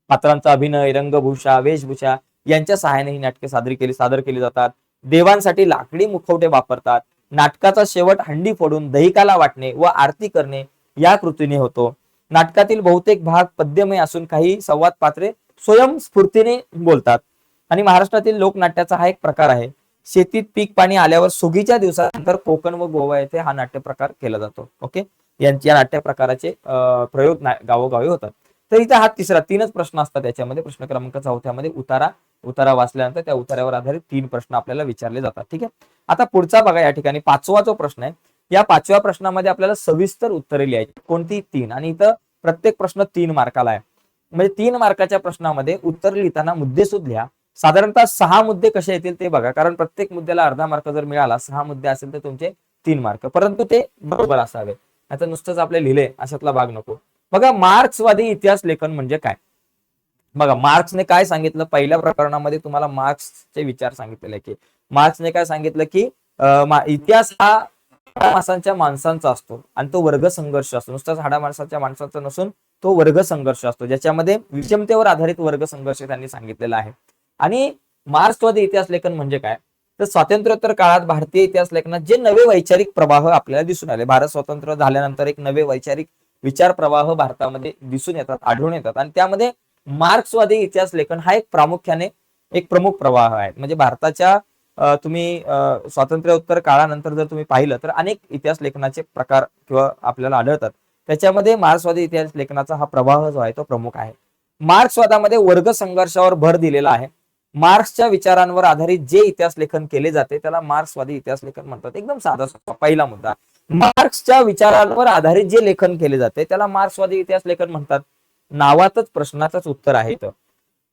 पात्रांचा अभिनय, रंगभूषा, वेशभूषा यांच्या सहाय्याने ही नाटके सादर केली जातात. देवांसाठी लाकडी मुखवटे वापरतात. नाटकाचा शेवट हंडी फोडून दहीकाला वाटणे व आरती करणे या कृतीने होतो. नाटकातील बहुतेक भाग पद्यमय असून काही संवाद पात्रे स्वयंस्फूर्तीने बोलतात. आणि महाराष्ट्रातील लोकनाट्याचा हा एक प्रकार आहे. शेतीत पीक पाणी आल्यावर सुगीच्या दिवसानंतर कोकण व गोवा येथे हा नाट्य प्रकार केला जातो. ओके, यांच्या नाट्य प्रकाराचे प्रयोग गावोगावी होतात. तर इथे हा तिसरा 3च प्रश्न असतात याच्यामध्ये. प्रश्न क्रमांक 4 मध्ये उतारा वाचल्यानंतर त्या उतार्यावर आधारित 3 प्रश्न आपल्याला विचारले जातात. ठीक आहे. आता पुढचा बघा, या ठिकाणी 5वा जो प्रश्न आहे, या 5व्या प्रश्नामध्ये आपल्याला सविस्तर उत्तरे लिहायची. कोणती? 3. आणि इथं प्रत्येक प्रश्न 3 मार्काला आहे. म्हणजे 3 मार्काच्या प्रश्नामध्ये उत्तर लिहिताना मुद्देसूद लिहा. साधारणतः 6 मुद्दे कसे येतील ते बघा, कारण प्रत्येक मुद्द्याला अर्धा मार्क जर मिळाला, 6 मुद्दे असेल तर तुमचे 3 मार्क, परंतु ते बरोबर असावे. आता नुसतंच आपले लिहिले अशातला भाग नको. बघा, मार्क्सवादी इतिहास लेखन म्हणजे काय. बघा, मार्क्सने काय सांगितलं, पहिल्या प्रकरणामध्ये तुम्हाला मार्क्सचे विचार सांगितलेले की मार्क्सने काय सांगितलं की इतिहास हा माणसांचा असतो आणि तो वर्ग संघर्ष असतो. नुसताच माणसाचा नसून तो वर्ग संघर्ष असतो, ज्याच्यामध्ये विषमतेवर आधारित वर्ग संघर्ष त्यांनी सांगितलेला आहे. आणि मार्क्सवादी इतिहास लेखन म्हणजे काय, तर स्वातंत्र्योत्तर काळात भारतीय इतिहास लेखनात जे नवे वैचारिक प्रवाह आपल्याला दिसून आले, भारत स्वतंत्र झाल्यानंतर एक नवे वैचारिक विचार प्रवाह भारतामध्ये दिसून येतात, आढळून येतात. आणि त्यामध्ये मार्क्सवादी इतिहास लेखन हा एक प्रमुख प्रवाह आहे. म्हणजे भारताच्या तुम्ही स्वातंत्र्योत्तर काळानंतर जर तुम्ही पाहिलं तर अनेक इतिहास लेखनाचे प्रकार किंवा आपल्याला आढळतात. त्याच्यामध्ये मार्क्सवादी इतिहास लेखनाचा हा प्रवाह जो आहे तो प्रमुख आहे. मार्क्सवादामध्ये वर्ग संघर्षावर भर दिलेला आहे. मार्क्सच्या विचारांवर आधारित जे इतिहास लेखन केले जाते त्याला मार्क्सवादी इतिहास लेखन म्हणतात. एकदम साधा सोपा पहिला मुद्दा. मार्क्सच्या विचारांवर आधारित जे लेखन केले जाते त्याला मार्क्सवादी इतिहास लेखन म्हणतात. नावातच प्रश्नाचंच उत्तर आहे.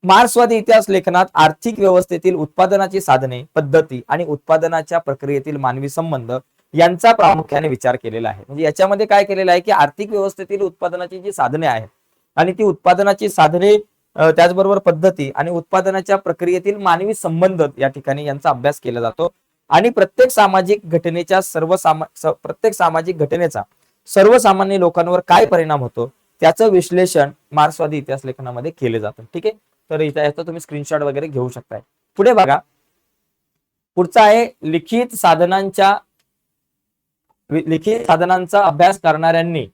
मार्क्सवादी इतिहास लेखनात आर्थिक व्यवस्थेतील उत्पादनाची साधने, पद्धती आणि उत्पादनाच्या प्रक्रियेतील मानवी संबंध यांचा प्रामुख्याने विचार केलेला आहे. म्हणजे याच्यामध्ये काय केलेलं आहे की आर्थिक व्यवस्थेतील उत्पादनाची जी साधने आहेत आणि ती उत्पादनाची साधने, त्याचबरोबर पद्धती आणि उत्पादनाच्या प्रक्रियेतील मानवी संबंध या ठिकाणी यांचा अभ्यास केला जातो. आणि प्रत्येक सामाजिक घटनेचा सर्वसामान्य लोकांवर काय परिणाम होतो त्याचं विश्लेषण मार्क्सवादी इतिहास लेखनामध्ये केले जातं. ठीक आहे. तर याचा तुम्ही स्क्रीनशॉट वगैरे घेऊ शकताय. पुढे बघा, पुढचा आहे लिखित साधनांचा अभ्यास करणाऱ्यांनी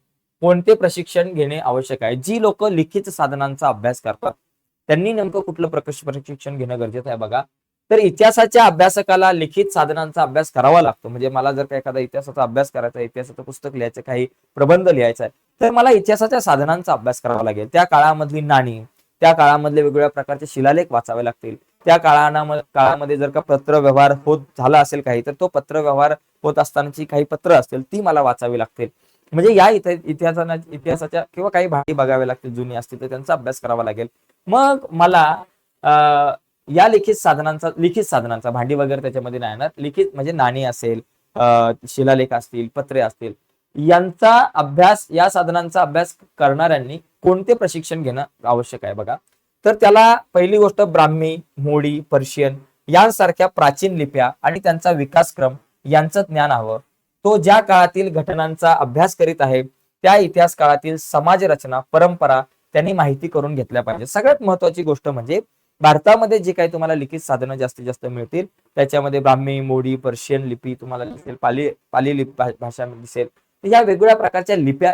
कोणते प्रशिक्षण घेणे आवश्यक आहे. जी लोक लिखित साधनांचा अभ्यास करतात त्यांनी नेमकं कुठलं प्रशिक्षण घेणं गरजेचं आहे बघा. तर इतिहासाच्या अभ्यासकाला लिखित साधनांचा अभ्यास करावा लागतो. म्हणजे मला जर का एखादा इतिहासाचा अभ्यास करायचा आहे, इतिहासाचं पुस्तक लिहायचं, काही प्रबंध लिहायचा आहे, तर मला इतिहासाच्या साधनांचा अभ्यास करावा लागेल. त्या काळामधली नाणी, त्या काळामधले वेगवेगळ्या प्रकारचे शिलालेख वाचावे लागतील. त्या काळामध्ये जर का पत्र व्यवहार होत झाला असेल काही, तर तो पत्र व्यवहार होत असतानाची काही पत्र असतील ती मला वाचावी लागतील. म्हणजे या इतिहासाच्या किंवा काही भांडी बघावे लागतील, जुनी असतील तर त्यांचा अभ्यास करावा लागेल. मग मला या लिखित साधनांचा भांडी वगैरे त्याच्यामध्ये नाही येणार, लिखित म्हणजे नाणी असेल, शिलालेख असतील, पत्रे असतील, यांचा अभ्यास, या साधनांचा अभ्यास करणाऱ्यांनी कोणते प्रशिक्षण घेणं आवश्यक आहे बघा. तर त्याला पहिली गोष्ट ब्राह्मी, मोडी, पर्शियन यांसारख्या प्राचीन लिप्या आणि त्यांचा विकासक्रम यांचं ज्ञान हवं. तो ज्या काळातील घटनांचा अभ्यास करीत आहे त्या इतिहास काळातील समाज रचना, परंपरा त्यांनी माहिती करून घेतल्या पाहिजे. सगळ्यात महत्वाची गोष्ट म्हणजे भारतामध्ये जे काही तुम्हाला लिखित साधनं जास्तीत जास्त मिळतील त्याच्यामध्ये ब्राह्मी, मोडी, पर्शियन लिपी तुम्हाला दिसेल, पाली भाषा दिसेल. या वेगवेगळ्या प्रकारच्या लिप्या,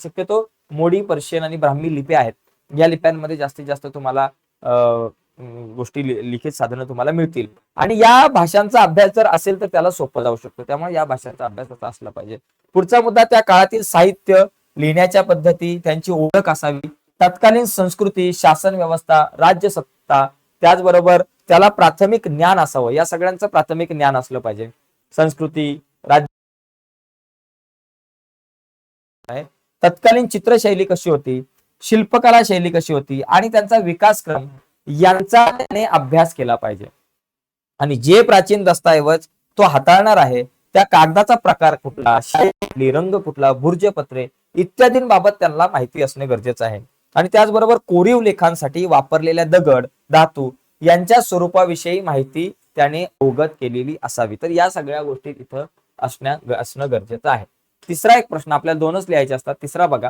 शक्यतो मोडी, पर्शियन आणि ब्राह्मी लिप्या आहेत. या लिप्यांमध्ये जास्तीत जास्त तुम्हाला गोष्टी लिखित साधनं तुम्हाला मिळतील. आणि या भाषांचा अभ्यास जर असेल तर त्याला सोपं जाऊ शकतो. त्यामुळे या भाषांचा अभ्यास असला पाहिजे. पुढचा मुद्दा, त्या काळातील साहित्य, लिहिण्याच्या पद्धती, त्यांची ओळख असावी. तत्कालीन संस्कृती, शासन व्यवस्था, राज्यसत्ता, त्याचबरोबर त्याला प्राथमिक ज्ञान असावं. या सगळ्यांचं प्राथमिक ज्ञान असलं पाहिजे. संस्कृती, राज्य, तत्कालीन चित्रशैली कशी होती, शिल्पकला शैली कशी होती आणि त्यांचा विकासक्रम यांचा त्याने अभ्यास केला पाहिजे. आणि जे प्राचीन दस्तऐवज तो हाताळणार आहे त्या कागदाचा प्रकार कुठला, शाई, रंग कुठला, भुर्जपत्रे इत्यादींबाबत त्यांना माहिती असणे गरजेचं आहे. आणि त्याचबरोबर कोरीव लेखांसाठी वापरलेल्या दगड, धातू यांच्या स्वरूपाविषयी माहिती त्याने अवगत केलेली असावी. तर या सगळ्या गोष्टी इथं असणं गरजेचं आहे. तिसरा एक प्रश्न, आपल्याला दोनच लिहायचे असतात. तिसरा बघा,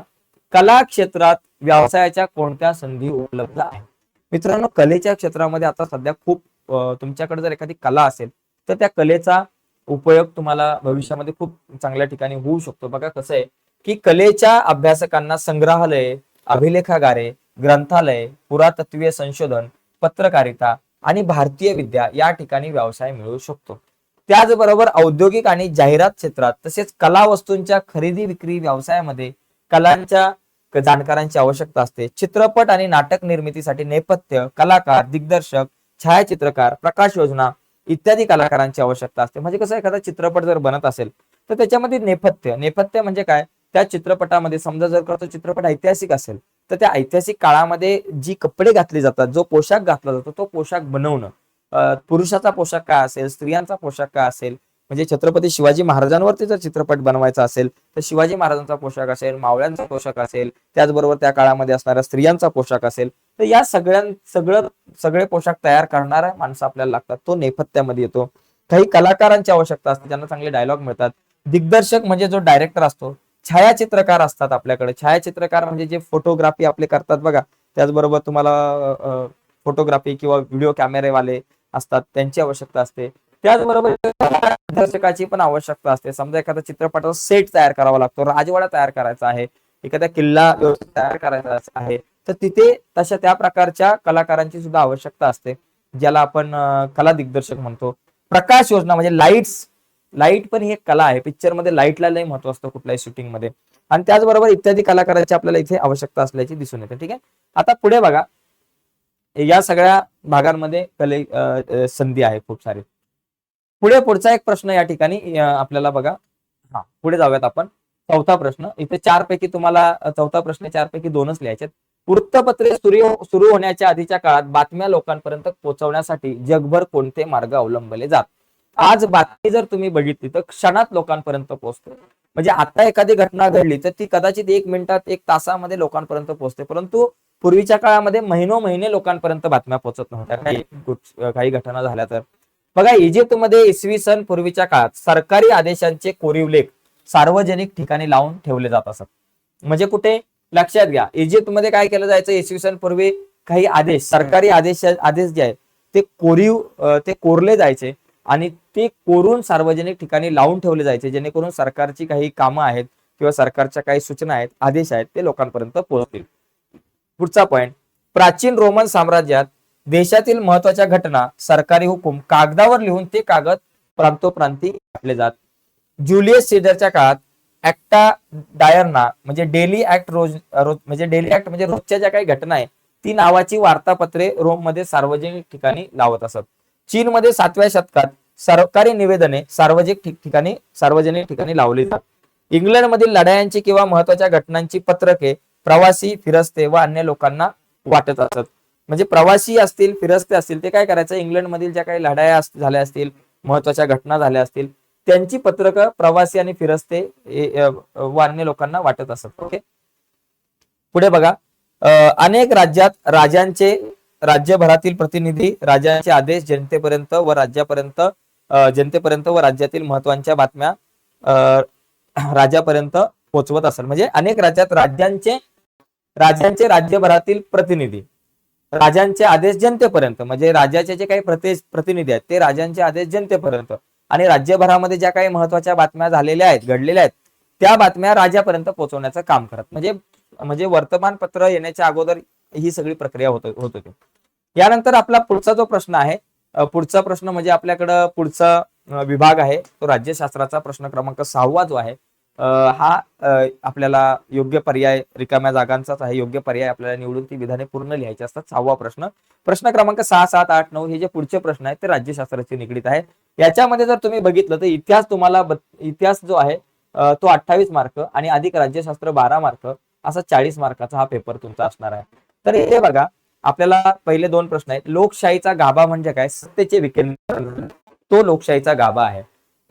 कला क्षेत्रात व्यवसायाच्या कोणत्या संधी उपलब्ध आहेत. मित्रांनो, कलेच्या क्षेत्रामध्ये आता सध्या खूप, तुमच्याकडे जर एखादी कला असेल तर त्या कलेचा उपयोग तुम्हाला भविष्यामध्ये खूप चांगल्या ठिकाणी होऊ शकतो. बघा कसं आहे की कलेच्या अभ्यासकांना संग्रहालय, अभिलेखागारे, ग्रंथालय, पुरातत्वीय संशोधन, पत्रकारिता आणि भारतीय विद्या या ठिकाणी व्यवसाय मिळू शकतो. त्याचबरोबर औद्योगिक आणि जाहिरात क्षेत्रात तसेच कला वस्तूंच्या खरेदी विक्री व्यवसायामध्ये कलांच्या जाणकारांची आवश्यकता असते. चित्रपट आणि नाटक निर्मितीसाठी नेपथ्य कलाकार, दिग्दर्शक, छायाचित्रकार, प्रकाश योजना इत्यादी कलाकारांची आवश्यकता असते. म्हणजे कसं, एखादा चित्रपट जर बनत असेल तर त्याच्यामध्ये नेपथ्य म्हणजे काय, त्या चित्रपटामध्ये समजा जर का तो चित्रपट ऐतिहासिक असेल तर त्या ऐतिहासिक काळामध्ये जी कपडे घातले जातात, जो पोशाख घातला जातो, तो पोशाख बनवणं, पुरुषाचा पोशाख काय असेल, स्त्रियांचा पोशाख काय असेल, म्हणजे छत्रपती शिवाजी महाराजांवरती जर चित्रपट बनवायचा असेल तर शिवाजी महाराजांचा पोशाख असेल, मावळ्यांचा पोशाख असेल, त्याचबरोबर त्या काळामध्ये असणाऱ्या स्त्रियांचा पोशाख असेल. तर या सगळे पोशाख तयार करणाऱ्या माणसं आपल्याला लागतात, तो नेपथ्यामध्ये येतो. काही कलाकारांची आवश्यकता असते, ज्यांना चांगले डायलॉग मिळतात. दिग्दर्शक म्हणजे जो डायरेक्टर असतो. छायाचित्रकार असतात आपल्याकडे. छायाचित्रकार म्हणजे जे फोटोग्राफी आपले करतात बघा, त्याचबरोबर तुम्हाला फोटोग्राफी किंवा व्हिडिओ कॅमेरेवाले असतात, त्यांची आवश्यकता असते. त्याचबरोबर दिग्दर्शकाची पण आवश्यकता असते. समजा एखादा चित्रपटाचा सेट तयार करावा लागतो, राजवाडा तयार करायचा आहे, एखादा किल्ला तयार करायचा आहे, तर तिथे तशा त्या प्रकारच्या कलाकारांची सुद्धा आवश्यकता असते, ज्याला आपण कला दिग्दर्शक म्हणतो. प्रकाश योजना म्हणजे लाईट पण ही एक कला आहे. पिक्चर मध्ये लाईटला लय महत्व असतं कुठल्याही शूटिंग मध्ये. आणि त्याचबरोबर इत्यादी कलाकारांची आपल्याला इथे आवश्यकता असल्याची दिसून येते. ठीक आहे, आता पुढे बघा, या सगळ्या भागांमध्ये संधी आहे खूप सारी. पुढचा एक प्रश्न या ठिकाणी आपल्याला बघा, पुढे जाऊयात आपण. चौथा प्रश्न, इथे चौथा प्रश्न 4 पैकी 2च लिहायचे. वृत्तपत्रे सुरू होण्याच्या आधीच्या काळात बातम्या लोकांपर्यंत पोहोचवण्यासाठी जगभर कोणते मार्ग अवलंबले जात. आज बातमी जर तुम्ही बघितली तर क्षणात लोकांपर्यंत पोहोचते. म्हणजे आता एखादी घटना घडली तर ती कदाचित 1 मिनिटात, 1 तासामध्ये लोकांपर्यंत पोहोचते. परंतु पूर्वीच्या काळामध्ये महिने लोकांपर्यंत बातम्या पोहोचत नव्हत्या काही घटना झाल्या तर. बघा, इजिप्तमध्ये इसवी सन पूर्वीच्या काळात सरकारी आदेशांचे कोरीव लेख सार्वजनिक ठिकाणी लावून ठेवले जात असत. म्हणजे कुठे, लक्षात घ्या, इजिप्तमध्ये काय केलं जायचं, इसवी सन पूर्वी काही आदेश, सरकारी आदेश जे आहेत ते कोरले जायचे आणि ते कोरून सार्वजनिक ठिकाणी लावून ठेवले जायचे, जेणेकरून सरकारची काही कामं आहेत किंवा सरकारच्या काही सूचना आहेत, आदेश आहेत, ते लोकांपर्यंत पोहोचतील. पुढचा पॉइंट, प्राचीन रोमन साम्राज्यात देशातील महत्वाच्या घटना सरकारी हुकूम कागदावर लिहून ते कागद प्रांतोप्रांती वाटले जात. ज्युलियस सीझरच्या काळात ऍक्टा डायर्ना म्हणजे डेली ऍक्ट म्हणजे डेली ऍक्ट म्हणजे रोजच्या ज्या काही घटना आहे ती नावाची वार्तापत्रे रोम मध्ये सार्वजनिक ठिकाणी लावत असत. चीनमध्ये 7व्या शतकात सरकारी निवेदने सार्वजनिक ठिकाणी लावली जातात. इंग्लंडमधील लढायांची किंवा महत्वाच्या घटनांची पत्रके प्रवासी, फिरस्ते व अन्य लोकांना वाटत असत. म्हणजे प्रवासी असतील, फिरस्ते असतील, ते काय करायचं, इंग्लंडमधील ज्या काही लढाया झाल्या असतील, महत्वाच्या घटना झाल्या असतील, त्यांची पत्रकं प्रवासी आणि फिरस्ते व अन्य लोकांना वाटत असत. ओके, पुढे बघा. अनेक राज्यात राज्यभरातील प्रतिनिधी राजांचे आदेश जनतेपर्यंत व राज्यातील महत्वाच्या बातम्या राजापर्यंत पोहोचवत असत. म्हणजे अनेक राज्यात राजांचे राज्यभरातील प्रतिनिधी राजांचे आदेश जनतेपर्यंत, म्हणजे राजाचे जे काही प्रतिनिधी आहेत ते राजांचे आदेश जनतेपर्यंत आणि राज्यभरामध्ये ज्या काही महत्वाच्या बातम्या झालेल्या आहेत, घडलेल्या आहेत, त्या बातम्या राजापर्यंत पोहोचवण्याचं काम करत. म्हणजे वर्तमानपत्र येण्याच्या अगोदर ही सगळी प्रक्रिया होत होती. यानंतर आपला पुढचा जो प्रश्न आहे, पुढचा प्रश्न म्हणजे आपल्याकडं पुढचा विभाग आहे तो राज्यशास्त्राचा प्रश्न क्रमांक 6 जो आहे. हा आपल्याला योग्य पर्याय रिकाम्या जागांचाच आहे. योग्य पर्याय आपल्याला निवडून ती विधाने पूर्ण लिहायची असतात. 6वा प्रश्न क्रमांक 6, 7, 8, 9 हे जे पुढचे प्रश्न आहेत ते राज्यशास्त्राशी निगडीत आहे. याच्यामध्ये जर तुम्ही बघितलं तर इतिहास जो आहे तो 28 मार्क आणि अधिक राज्यशास्त्र 12 मार्क असा 40 मार्काचा हा पेपर तुमचा असणार आहे. तर हे बघा, आपल्याला पहिले 2 प्रश्न आहेत. लोकशाहीचा गाभा म्हणजे काय? सत्तेचे विकेंद्रीकरण, तो लोकशाहीचा गाभा आहे.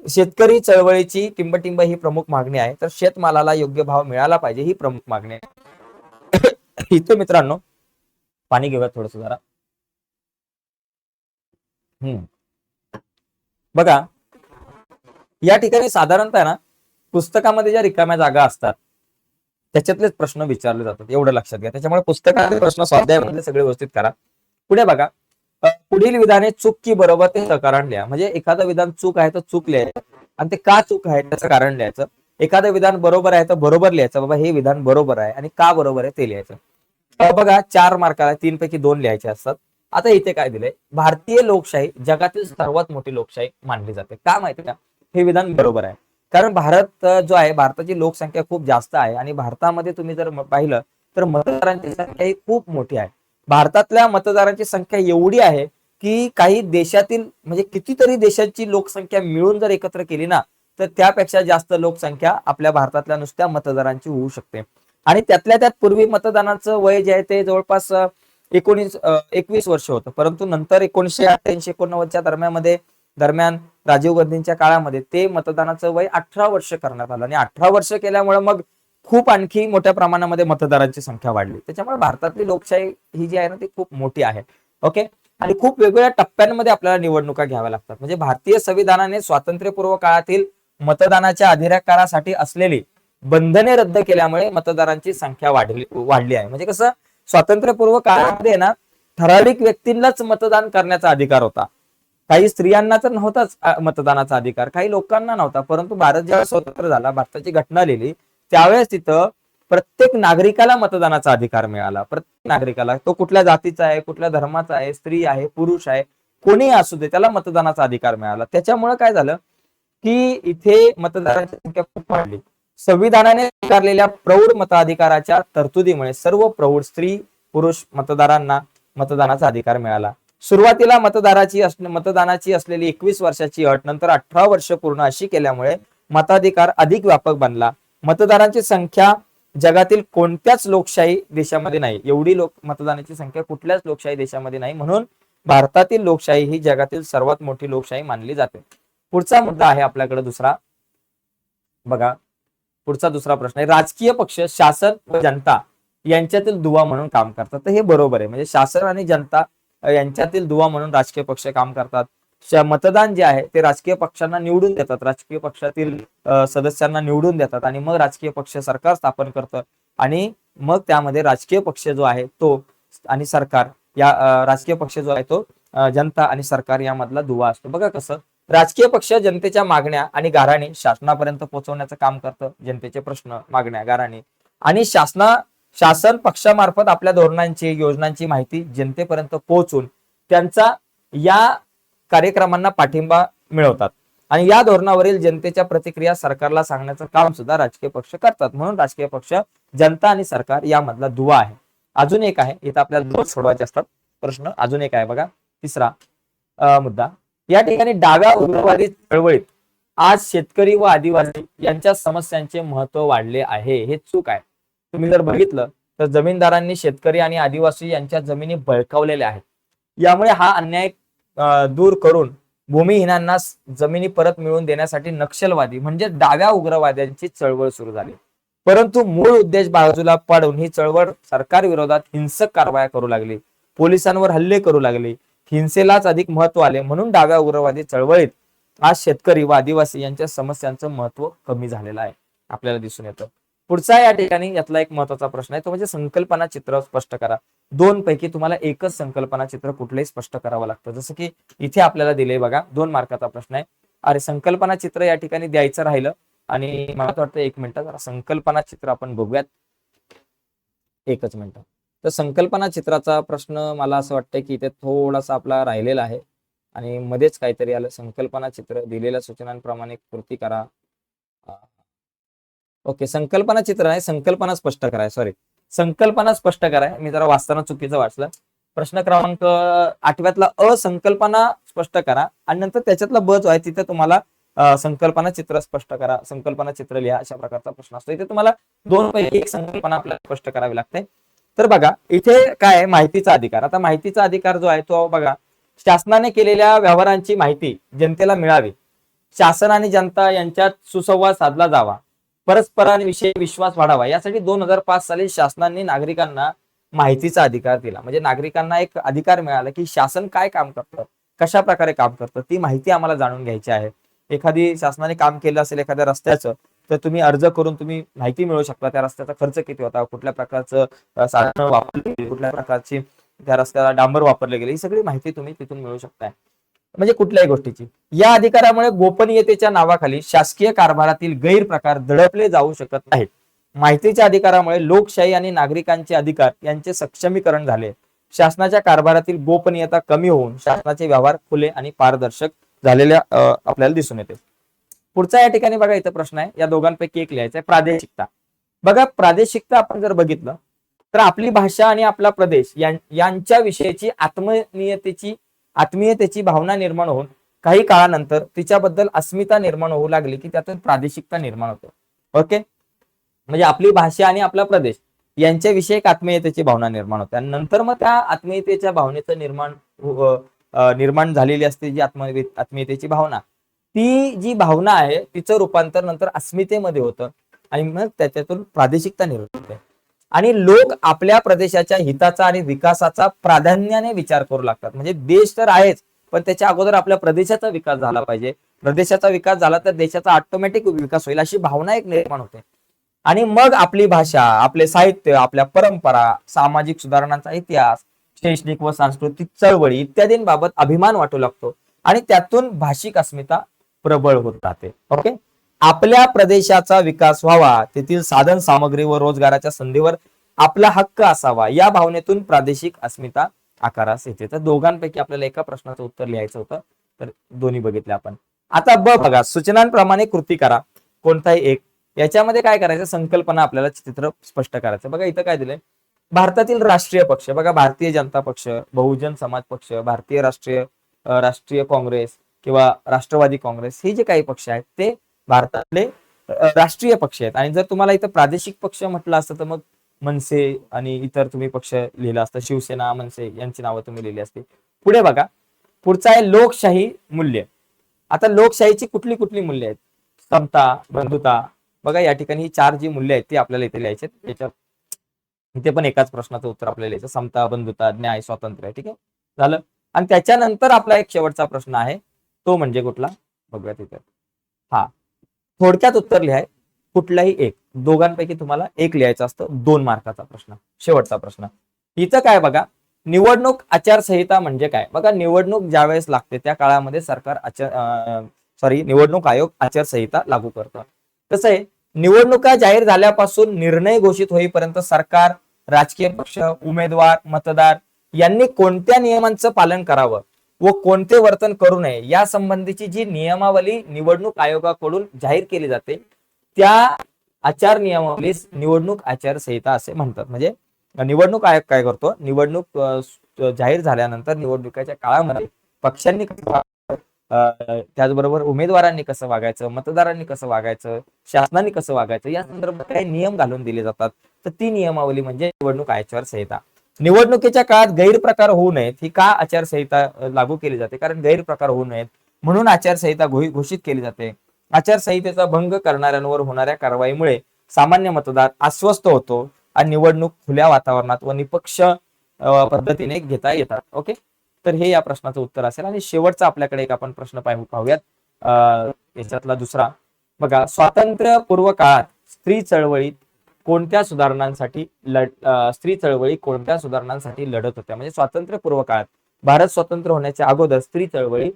शेतकरी चळवळीची टिंबटिंब ही प्रमुख मागणी आहे. तर शेतमालाला योग्य भाव मिळाला पाहिजे ही प्रमुख मागणी आहे. इथे मित्रांनो पाणी घेऊया थोडस जरा. बघा, या ठिकाणी साधारणतः ना पुस्तकामध्ये ज्या रिकाम्या जागा असतात त्याच्यातलेच प्रश्न विचारले जातात, एवढं लक्षात घ्या. त्याच्यामुळे पुस्तकाचे प्रश्न स्वाध्यायामधले सगळे व्यवस्थित करा. पुढे बघा, पुढील विधाने चूक की बरोबर ते कारण लिहा. म्हणजे एखादं विधान चूक आहे तर चूक लिहायचं आणि ते का चूक आहे त्याचं कारण लिहायचं. एखादं विधान बरोबर आहे तर बरोबर लिहायचं, बाबा हे विधान बरोबर आहे आणि का बरोबर आहे ते लिहायचं. बघा, 4 मार्काला 3 पैकी 2 लिहायचे असतात. आता इथे काय दिलंय, भारतीय लोकशाही जगातील सर्वात मोठी लोकशाही मानली जाते. का माहिती का? हे विधान बरोबर आहे. कारण भारत जो आहे, भारताची लोकसंख्या खूप जास्त आहे आणि भारतामध्ये तुम्ही जर पाहिलं तर मतदारांची संख्या ही खूप मोठी आहे. भारतातल्या मतदारांची संख्या एवढी आहे की काही देशातील म्हणजे कितीतरी देशांची लोकसंख्या मिळून जर एकत्र केली ना तर त्यापेक्षा जास्त लोकसंख्या आपल्या भारतातल्या नुसत्या मतदारांची होऊ शकते. आणि त्यातल्या त्यात पूर्वी मतदानाचं वय जे आहे ते जवळपास 21 वर्ष होतं, परंतु नंतर 1988-1989च्या दरम्यान राजीव गांधींच्या काळामध्ये ते मतदानाचं वय 18 वर्ष करण्यात आलं आणि 18 वर्ष केल्यामुळे मग खूप आणखी मोठ्या प्रमाणामध्ये मतदारांची संख्या वाढली. त्याच्यामुळे भारतातली लोकशाही ही जी आहे ना ती खूप मोठी आहे. ओके, आणि खूप वेगवेगळ्या टप्प्यांमध्ये आपल्याला निवडणुका घ्याव्या लागतात. म्हणजे भारतीय संविधानाने स्वातंत्र्यपूर्व काळातील मतदानाच्या अधिकारासाठी असलेली बंधने रद्द केल्यामुळे मतदारांची संख्या वाढली आहे. म्हणजे कसं, स्वातंत्र्यपूर्व काळामध्ये ना ठराविक व्यक्तींनाच मतदान करण्याचा अधिकार होता. काही स्त्रियांना तर नव्हताच मतदानाचा अधिकार, काही लोकांना नव्हता. परंतु भारत जेव्हा स्वतंत्र झाला, भारताची घटना लिहिली, त्यावेळेस तिथं प्रत्येक नागरिकाला मतदानाचा अधिकार मिळाला. प्रत्येक नागरिकाला, तो कुठल्या जातीचा आहे, कुठल्या धर्माचा आहे, स्त्री आहे, पुरुष आहे, कोणीही असू दे, त्याला मतदानाचा अधिकार मिळाला. त्याच्यामुळे काय झालं की इथे मतदारांची संख्या खूप वाढली. संविधानाने स्वीकारलेल्या प्रौढ मताधिकाराच्या तरतुदीमुळे सर्व प्रौढ स्त्री पुरुष मतदारांना मतदानाचा अधिकार मिळाला. सुरुवातीला मतदानाची असलेली 21 वर्षाची अट नंतर 18 वर्ष पूर्ण अशी केल्यामुळे मताधिकार अधिक व्यापक बनला. मतदारांची संख्या जगातील कोणत्याच लोकशाही देशामध्ये नाही, एवढी मतदानाची संख्या कुठल्याच लोकशाही देशामध्ये नाही. म्हणून भारतातील लोकशाही ही जगातील सर्वात मोठी लोकशाही मानली जाते. पुढचा मुद्दा आहे आपल्याकडे दुसरा. बघा, पुढचा दुसरा प्रश्न आहे, राजकीय पक्ष शासन व जनता यांच्यातील दुवा म्हणून काम करतात. तर हे बरोबर आहे. म्हणजे शासन आणि जनता यांच्यातील दुवा म्हणून राजकीय पक्ष काम करतात. मतदान जे आहे ते राजकीय पक्षांना निवडून देतात, राजकीय पक्षातील सदस्यांना निवडून देतात आणि मग राजकीय पक्ष सरकार स्थापन करतं आणि मग त्यामध्ये राजकीय पक्ष जो आहे तो आणि सरकार या राजकीय पक्ष जो आहे तो जनता आणि सरकार यामधला दुवा असतो. बघा कसं, राजकीय पक्ष जनतेच्या मागण्या आणि गाऱ्हाणी शासनापर्यंत पोहोचवण्याचं काम करतं. जनतेचे प्रश्न, मागण्या, गाऱ्हाणी आणि शासन पक्षामार्फत आपल्या धोरणांची योजनांची माहिती जनतेपर्यंत पोहोचून त्यांचा या कार्यक्रमांना पाठिंबा मिळवतात आणि या धोरणावरील जनतेच्या प्रतिक्रिया सरकारला सांगण्याचं काम सुद्धा राजकीय पक्ष करतात. म्हणून राजकीय पक्ष, जनता आणि सरकार यामधला दुवा आहे. अजून एक आहे, इथं आपल्याला दोन सोडवायचे असतात प्रश्न. अजून एक आहे बघा, तिसरा मुद्दा. या ठिकाणी डाव्या उग्रवादी चळवळीत आज शेतकरी व आदिवासी यांच्या समस्यांचे महत्व वाढले आहे, हे चूक आहे. तुम्ही जर बघितलं तर जमीनदारांनी शेतकरी आणि आदिवासी यांच्या जमिनी बळकावलेल्या आहेत. यामुळे हा अन्याय दूर करून भूमिहीनांना जमिनी परत मिळवून देण्यासाठी नक्षलवादी म्हणजे डाव्या उग्रवाद्यांची चळवळ सुरू झाली. परंतु मूळ उद्देश बाजूला पाडून ही चळवळ सरकार विरोधात हिंसक कारवाया करू लागली, पोलिसांवर हल्ले करू लागले, हिंसेलाच अधिक महत्व आले. म्हणून डाव्या उग्रवादी चळवळीत आज शेतकरी व आदिवासी यांच्या समस्यांचं महत्व कमी झालेलं आहे, आपल्याला दिसून येतं. पुढचा या ठिकाणी यातला एक महत्वाचा प्रश्न आहे, तो म्हणजे संकल्पना चित्र स्पष्ट करा. दोन पैकी तुम्हाला एकच संकल्पना चित्र कुठलंही स्पष्ट करावं लागतं. जसं की इथे आपल्याला दिले बघा, 2 मार्काचा प्रश्न आहे. अरे संकल्पना चित्र या ठिकाणी द्यायचं राहिलं आणि मला वाटतं 1 मिनिट जरा संकल्पना चित्र आपण बघूयात, 1च मिनिट. तर संकल्पना चित्राचा प्रश्न मला असं वाटतं की इथे थोडासा आपला राहिलेला आहे आणि मध्येच काहीतरी आलं. संकल्पना चित्र दिलेल्या सूचनांप्रमाणे कृती करा. ओके, संकल्पना चित्र आहे, संकल्पना स्पष्ट कराय, सॉरी संकल्पना स्पष्ट कराय, मी जरा वाचताना चुकीचं वाचलं. प्रश्न क्रमांक 8व्यातला संकल्पना स्पष्ट करा आणि नंतर त्याच्यातला ब जो आहे तिथे तुम्हाला संकल्पना चित्र स्पष्ट करा, संकल्पना चित्र लिहा, अशा प्रकारचा प्रश्न असतो. इथे तुम्हाला 2 पैकी एक संकल्पना आपल्याला स्पष्ट करावी लागते. तर बघा इथे काय आहे, माहितीचा अधिकार. आता माहितीचा अधिकार जो आहे तो बघा, शासनाने केलेल्या व्यवहारांची माहिती जनतेला मिळावी, शासन आणि जनता यांच्यात सुसंवाद साधला जावा, परस्परांविषयी विश्वास वाढावा, यासाठी 2005 साली शासनाने नागरिकांना माहितीचा अधिकार दिला. म्हणजे नागरिकांना एक अधिकार मिळाला की शासन काय काम करतं, कशा प्रकारे काम करतं, ती माहिती आम्हाला जाणून घ्यायची आहे. एखादी शासनाने काम केलं असेल एखाद्या रस्त्याचं, तर तुम्ही अर्ज करून तुम्ही माहिती मिळवू शकता. त्या रस्त्याचा खर्च किती होता, कुठल्या प्रकारचं साधन वापरले, कुठल्या प्रकारची त्या रस्त्याला डांबर वापरले गेले, ही सगळी माहिती तुम्ही तिथून मिळवू शकताय. म्हणजे कुठल्याही गोष्टीची. या अधिकारामुळे गोपनीयतेच्या नावाखाली शासकीय कारभारातील गैरप्रकार दडपले जाऊ शकत नाहीत. माहितीच्या अधिकारामुळे लोकशाही आणि नागरिकांचे अधिकार यांचे सक्षमीकरण झाले. शासनाच्या कारभारातील गोपनीयता कमी होऊन शासनाचे व्यवहार खुले आणि पारदर्शक झालेल्या आपल्याला दिसून येते. पुढचा या ठिकाणी बघा इथं प्रश्न आहे, या दोघांपैकी एक लिहायचा आहे, प्रादेशिकता. बघा प्रादेशिकता आपण जर बघितलं तर आपली भाषा आणि आपला प्रदेश यांच्या विषयीची आत्मीयतेची भावना निर्माण होऊन काही काळानंतर तिच्याबद्दल अस्मिता निर्माण होऊ लागली की त्यातून प्रादेशिकता निर्माण होते. ओके, म्हणजे आपली भाषा आणि आपला प्रदेश यांच्याविषयी एक आत्मीयतेची भावना निर्माण होते आणि नंतर मग त्या आत्मीयतेच्या भावनेचं निर्माण झालेली असते जी आत्मीयतेची भावना, ती जी भावना आहे तिचं रूपांतर नंतर अस्मितेमध्ये होतं आणि मग त्याच्यातून प्रादेशिकता निर्माण होते आणि लोक आपल्या प्रदेशाच्या हिताचा आणि विकासाचा प्राधान्याने विचार करू लागतात. म्हणजे देश तर आहेच, पण त्याच्या अगोदर आपल्या प्रदेशाचा विकास झाला पाहिजे. प्रदेशाचा विकास झाला तर देशाचा ऑटोमॅटिक विकास होईल, अशी भावना एक निर्माण होते. आणि मग आपली भाषा, आपले साहित्य, आपल्या परंपरा, सामाजिक सुधारणांचा इतिहास, शैक्षणिक व सांस्कृतिक चळवळी इत्यादींबाबत अभिमान वाटू लागतो आणि त्यातून भाषिक अस्मिता प्रबळ होत राहते. ओके, आपल्या प्रदेशाचा विकास व्हावा, तेथील साधन सामग्री व रोजगाराच्या संधीवर आपला हक्क असावा, या भावनेतून प्रादेशिक अस्मिता आकारास येते. तर दोघांपैकी आपल्याला एका प्रश्नाचं उत्तर लिहायचं होतं, तर दोन्ही बघितले आपण. आता बघा, सूचनांप्रमाणे कृती करा, कोणताही एक. याच्यामध्ये काय करायचं, संकल्पना आपल्याला चित्र स्पष्ट करायचं. बघा इथं काय दिलंय, भारतातील राष्ट्रीय पक्ष. बघा भारतीय जनता पक्ष, बहुजन समाज पक्ष, भारतीय राष्ट्रीय काँग्रेस किंवा राष्ट्रवादी काँग्रेस, हे जे काही पक्ष आहेत ते भारतातले राष्ट्रीय पक्ष आहेत. आणि जर तुम्हाला इथं प्रादेशिक पक्ष म्हटलं असतं तर मग मनसे आणि इतर तुम्ही पक्ष लिहिलं असतं, शिवसेना, मनसे यांची नावं तुम्ही लिहिली असती. पुढे बघा, पुढचा आहे लोकशाही मूल्य. आता लोकशाहीची कुठली कुठली मूल्य आहेत, समता, बंधुता. बघा या ठिकाणी ही 4 जी मूल्य आहेत ती आपल्याला इथे लिहायची आहेत. याच्यात इथे पण एकाच प्रश्नाचं उत्तर आपल्याला लिहायचं, समता, बंधुता, न्याय, स्वातंत्र्य. ठीक आहे, झालं. आणि त्याच्यानंतर आपला एक शेवटचा प्रश्न आहे, तो म्हणजे कुठला बघूया तिथे. हा, थोडक्यात उत्तर लिहाय, कुठलाही एक. दोघांपैकी तुम्हाला एक लिहायचं असतं, 2 मार्काचा प्रश्न, शेवटचा प्रश्न. इथं काय बघा, निवडणूक आचारसंहिता म्हणजे काय. बघा निवडणूक ज्यावेळेस लागते त्या काळामध्ये निवडणूक आयोग आचारसंहिता लागू करतो. कसं आहे, निवडणुका जाहीर झाल्यापासून निर्णय घोषित होईपर्यंत सरकार राजकीय पक्ष, उमेदवार, मतदार यांनी कोणत्या नियमांचं पालन करावं व कोणते वर्तन करू नये या संबंधीची जी नियमावली निवडणूक आयोगाकडून जाहीर केली जाते त्या आचार नियमावलीस निवडणूक आचारसंहिता असे म्हणतात. म्हणजे निवडणूक आयोग काय करतो, निवडणूक जाहीर झाल्यानंतर निवडणुकीच्या काळामध्ये पक्षांनी त्याचबरोबर उमेदवारांनी कसं वागायचं, मतदारांनी कसं वागायचं, शासनाने कसं वागायचं या संदर्भात काही नियम घालून दिले जातात. तर ती नियमावली म्हणजे निवडणूक आचारसंहिता. निवडणुकीच्या काळात गैरप्रकार होऊ नयेत ही का आचारसंहिता लागू केली जाते, कारण गैरप्रकार होऊ नयेत म्हणून आचारसंहिता घोषित केली जाते. आचारसंहितेचा भंग करणाऱ्यांवर होणाऱ्या कारवाईमुळे सामान्य मतदार अस्वस्थ होतो आणि निवडणूक खुल्या वातावरणात व निपक्ष पद्धतीने घेता येतात. ओके, तर हे या प्रश्नाचं उत्तर असेल. आणि शेवटचा आपल्याकडे एक आपण प्रश्न पाहूयात याच्यातला दुसरा बघा, स्वातंत्र्यपूर्व काळात स्त्री चळवळी कोणत्या सुधारणांसाठी लढत होत्या. म्हणजे स्वातंत्र्यपूर्व काळात भारत स्वतंत्र होण्याच्या अगोदर स्त्री चळवळी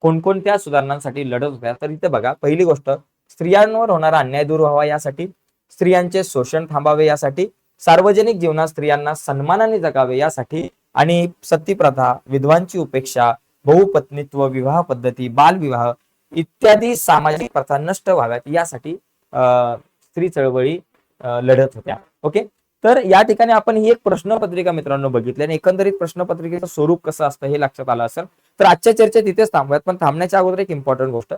कोणकोणत्या सुधारणांसाठी लढत होत्या. तर इथे बघा, पहिली गोष्ट स्त्रियांवर होणारा अन्याय दूर व्हावा यासाठी, स्त्रियांचे शोषण थांबावे यासाठी, सार्वजनिक जीवनात स्त्रियांना सन्मानाने जगावे यासाठी आणि सतीप्रथा, विधवांची उपेक्षा, बहुपत्नीत्व, विवाह पद्धती, बालविवाह इत्यादी सामाजिक प्रथा नष्ट व्हाव्यात यासाठी स्त्री चळवळी लढत होत्या. ओके, तर या ठिकाणी आपण ही एक प्रश्नपत्रिका मित्रांनो बघितली आणि एकंदरीत प्रश्नपत्रिकेचं स्वरूप कसं असतं हे लक्षात आलं असेल. तर आजच्या चर्चेत इथेच थांबूयात, पण थांबण्याच्या अगोदर एक इम्पॉर्टंट गोष्ट,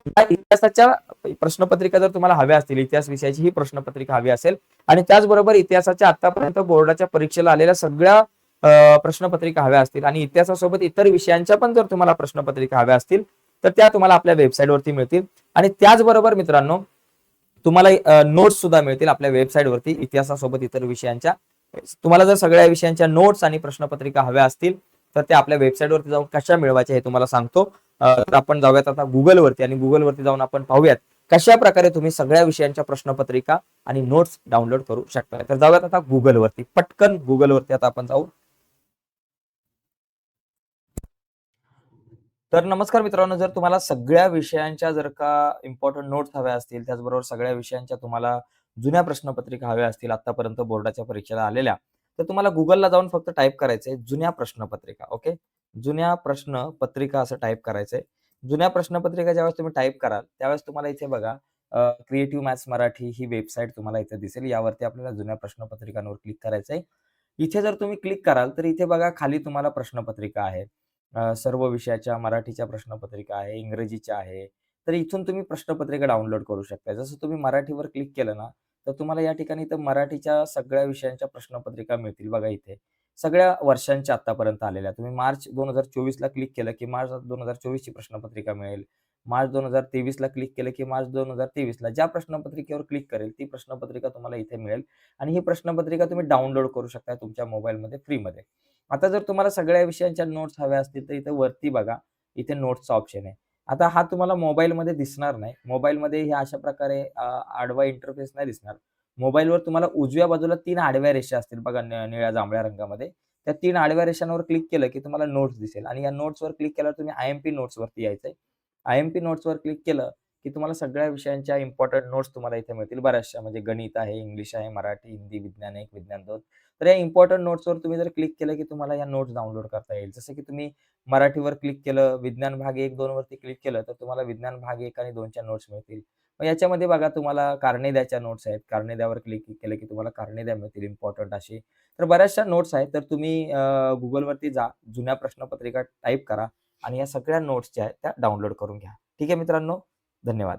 या इतिहासाच्या प्रश्नपत्रिका जर तुम्हाला हव्या असतील, इतिहास विषयाची ही प्रश्नपत्रिका हवी असेल आणि त्याचबरोबर इतिहासाच्या आतापर्यंत बोर्डाच्या परीक्षेला आलेल्या सगळ्या प्रश्नपत्रिका हव्या असतील आणि इतिहासासोबत इतर विषयांच्या पण जर तुम्हाला प्रश्नपत्रिका हव्या असतील तर त्या तुम्हाला आपल्या वेबसाईटवरती मिळतील. आणि त्याचबरोबर मित्रांनो तुम्हाला नोट्स सुद्धा मिळतील आपल्या वेबसाईटवरती इतिहासासोबत इतर विषयांच्या. तुम्हाला जर सगळ्या विषयांच्या नोट्स आणि प्रश्नपत्रिका हव्या असतील तर त्या आपल्या वेबसाईटवरती जाऊन कशा मिळवायच्या हे तुम्हाला सांगतो. तर आपण जाऊयात आता गुगलवरती आणि गुगलवरती जाऊन आपण पाहूयात कशा प्रकारे तुम्ही सगळ्या विषयांच्या प्रश्नपत्रिका आणि नोट्स डाउनलोड करू शकता. तर जाऊयात आता गुगलवरती, पटकन गुगलवरती आता आपण जाऊ. तर नमस्कार मित्रांनो, जर तुम्हाला सगळ्या विषयांच्या जर का इम्पॉर्टंट नोट्स हव्या असतील, त्याचबरोबर सगळ्या विषयांच्या तुम्हाला जुन्या प्रश्नपत्रिका हव्या असतील आतापर्यंत बोर्डाच्या परीक्षेला आलेल्या, तर तुम्हाला गुगलला जाऊन फक्त टाईप करायचंय जुन्या प्रश्नपत्रिका. ओके, जुन्या प्रश्नपत्रिका असं टाईप करायचंय. जुन्या प्रश्नपत्रिका ज्यावेळेस तुम्ही टाईप कराल त्यावेळेस तुम्हाला इथे बघा क्रिएटिव्ह मॅथ्स मराठी ही वेबसाईट तुम्हाला इथे दिसेल. यावरती आपल्याला जुन्या प्रश्नपत्रिकांवर क्लिक करायचंय. इथे जर तुम्ही क्लिक कराल तर इथे बघा खाली तुम्हाला प्रश्नपत्रिका आहे. सर्व विषयाच्या मराठीच्या प्रश्नपत्रिका आहे, इंग्रजीच्या आहे. तर इथून तुम्ही प्रश्नपत्रिका डाउनलोड करू शकता. जसं तुम्ही मराठीवर क्लिक केलं ना, तर तुम्हाला या ठिकाणी तर मराठीच्या सगळ्या विषयांच्या प्रश्नपत्रिका मिळतील. बघा इथे सगळ्या वर्षांच्या आतापर्यंत आलेल्या. तुम्ही मार्च 2024 ला क्लिक केलं की मार्च 2024 ची प्रश्नपत्रिका मिळेल. मार्च 2023 ला क्लिक केलं की मार्च 2023 ला ज्या प्रश्नपत्रिकेवर क्लिक करेल ती प्रश्नपत्रिका तुम्हाला इथे मिळेल आणि ही प्रश्नपत्रिका तुम्ही डाउनलोड करू शकता तुमच्या मोबाईलमध्ये फ्रीमध्ये. आता जर तुम्हाला सगळ्या विषयांच्या नोट्स हव्या असतील तर इथे वरती बघा, इथे नोट्सचा ऑप्शन आहे. आता हा तुम्हाला मोबाईलमध्ये दिसणार नाही. मोबाईलमध्ये हे अशा प्रकारे आडवा इंटरफेस नाही दिसणार. मोबाईलवर तुम्हाला उजव्या बाजूला 3 आडव्या रेषा असतील बघा निळ्या जांभळ्या रंगामध्ये. त्या 3 आडव्या रेषांवर क्लिक केलं की तुम्हाला नोट्स दिसेल आणि या नोट्सवर क्लिक केल्यावर तुम्ही आय-एम-पी नोट्सवरती यायचंय. आय-एम-पी नोट्सवर क्लिक केलं की तुम्हाला सगळ्या विषयांच्या इम्पोर्टंट नोट्स तुम्हाला इथे मिळतील बऱ्याचशा. म्हणजे गणित आहे, इंग्लिश आहे, मराठी, हिंदी, विज्ञान 1, विज्ञान 2. तर या इम्पोर्टंट नोट्सवर तुम्ही जर क्लिक केलं की तुम्हाला या नोट्स डाउनलोड करता येईल. जसं की तुम्ही मराठीवर क्लिक केलं, विज्ञान भाग 1, 2 वरती क्लिक केलं तर तुम्हाला विज्ञान भाग 1 आणि 2 च्या नोट्स मिळतील. मग याच्यामध्ये बघा तुम्हाला कारणे नोट्स आहेत. कारणे क्लिक केलं की तुम्हाला कारणे मिळतील इम्पोर्टंट अशी. तर बऱ्याचशा नोट्स आहेत. तर तुम्ही Googleवरती जा, जुन्या प्रश्नपत्रिका टाइप करा आणि या सगळ्या नोट्स ज्या आहेत त्या डाउनलोड करून घ्या. ठीक आहे मित्रांनो, धन्यवाद.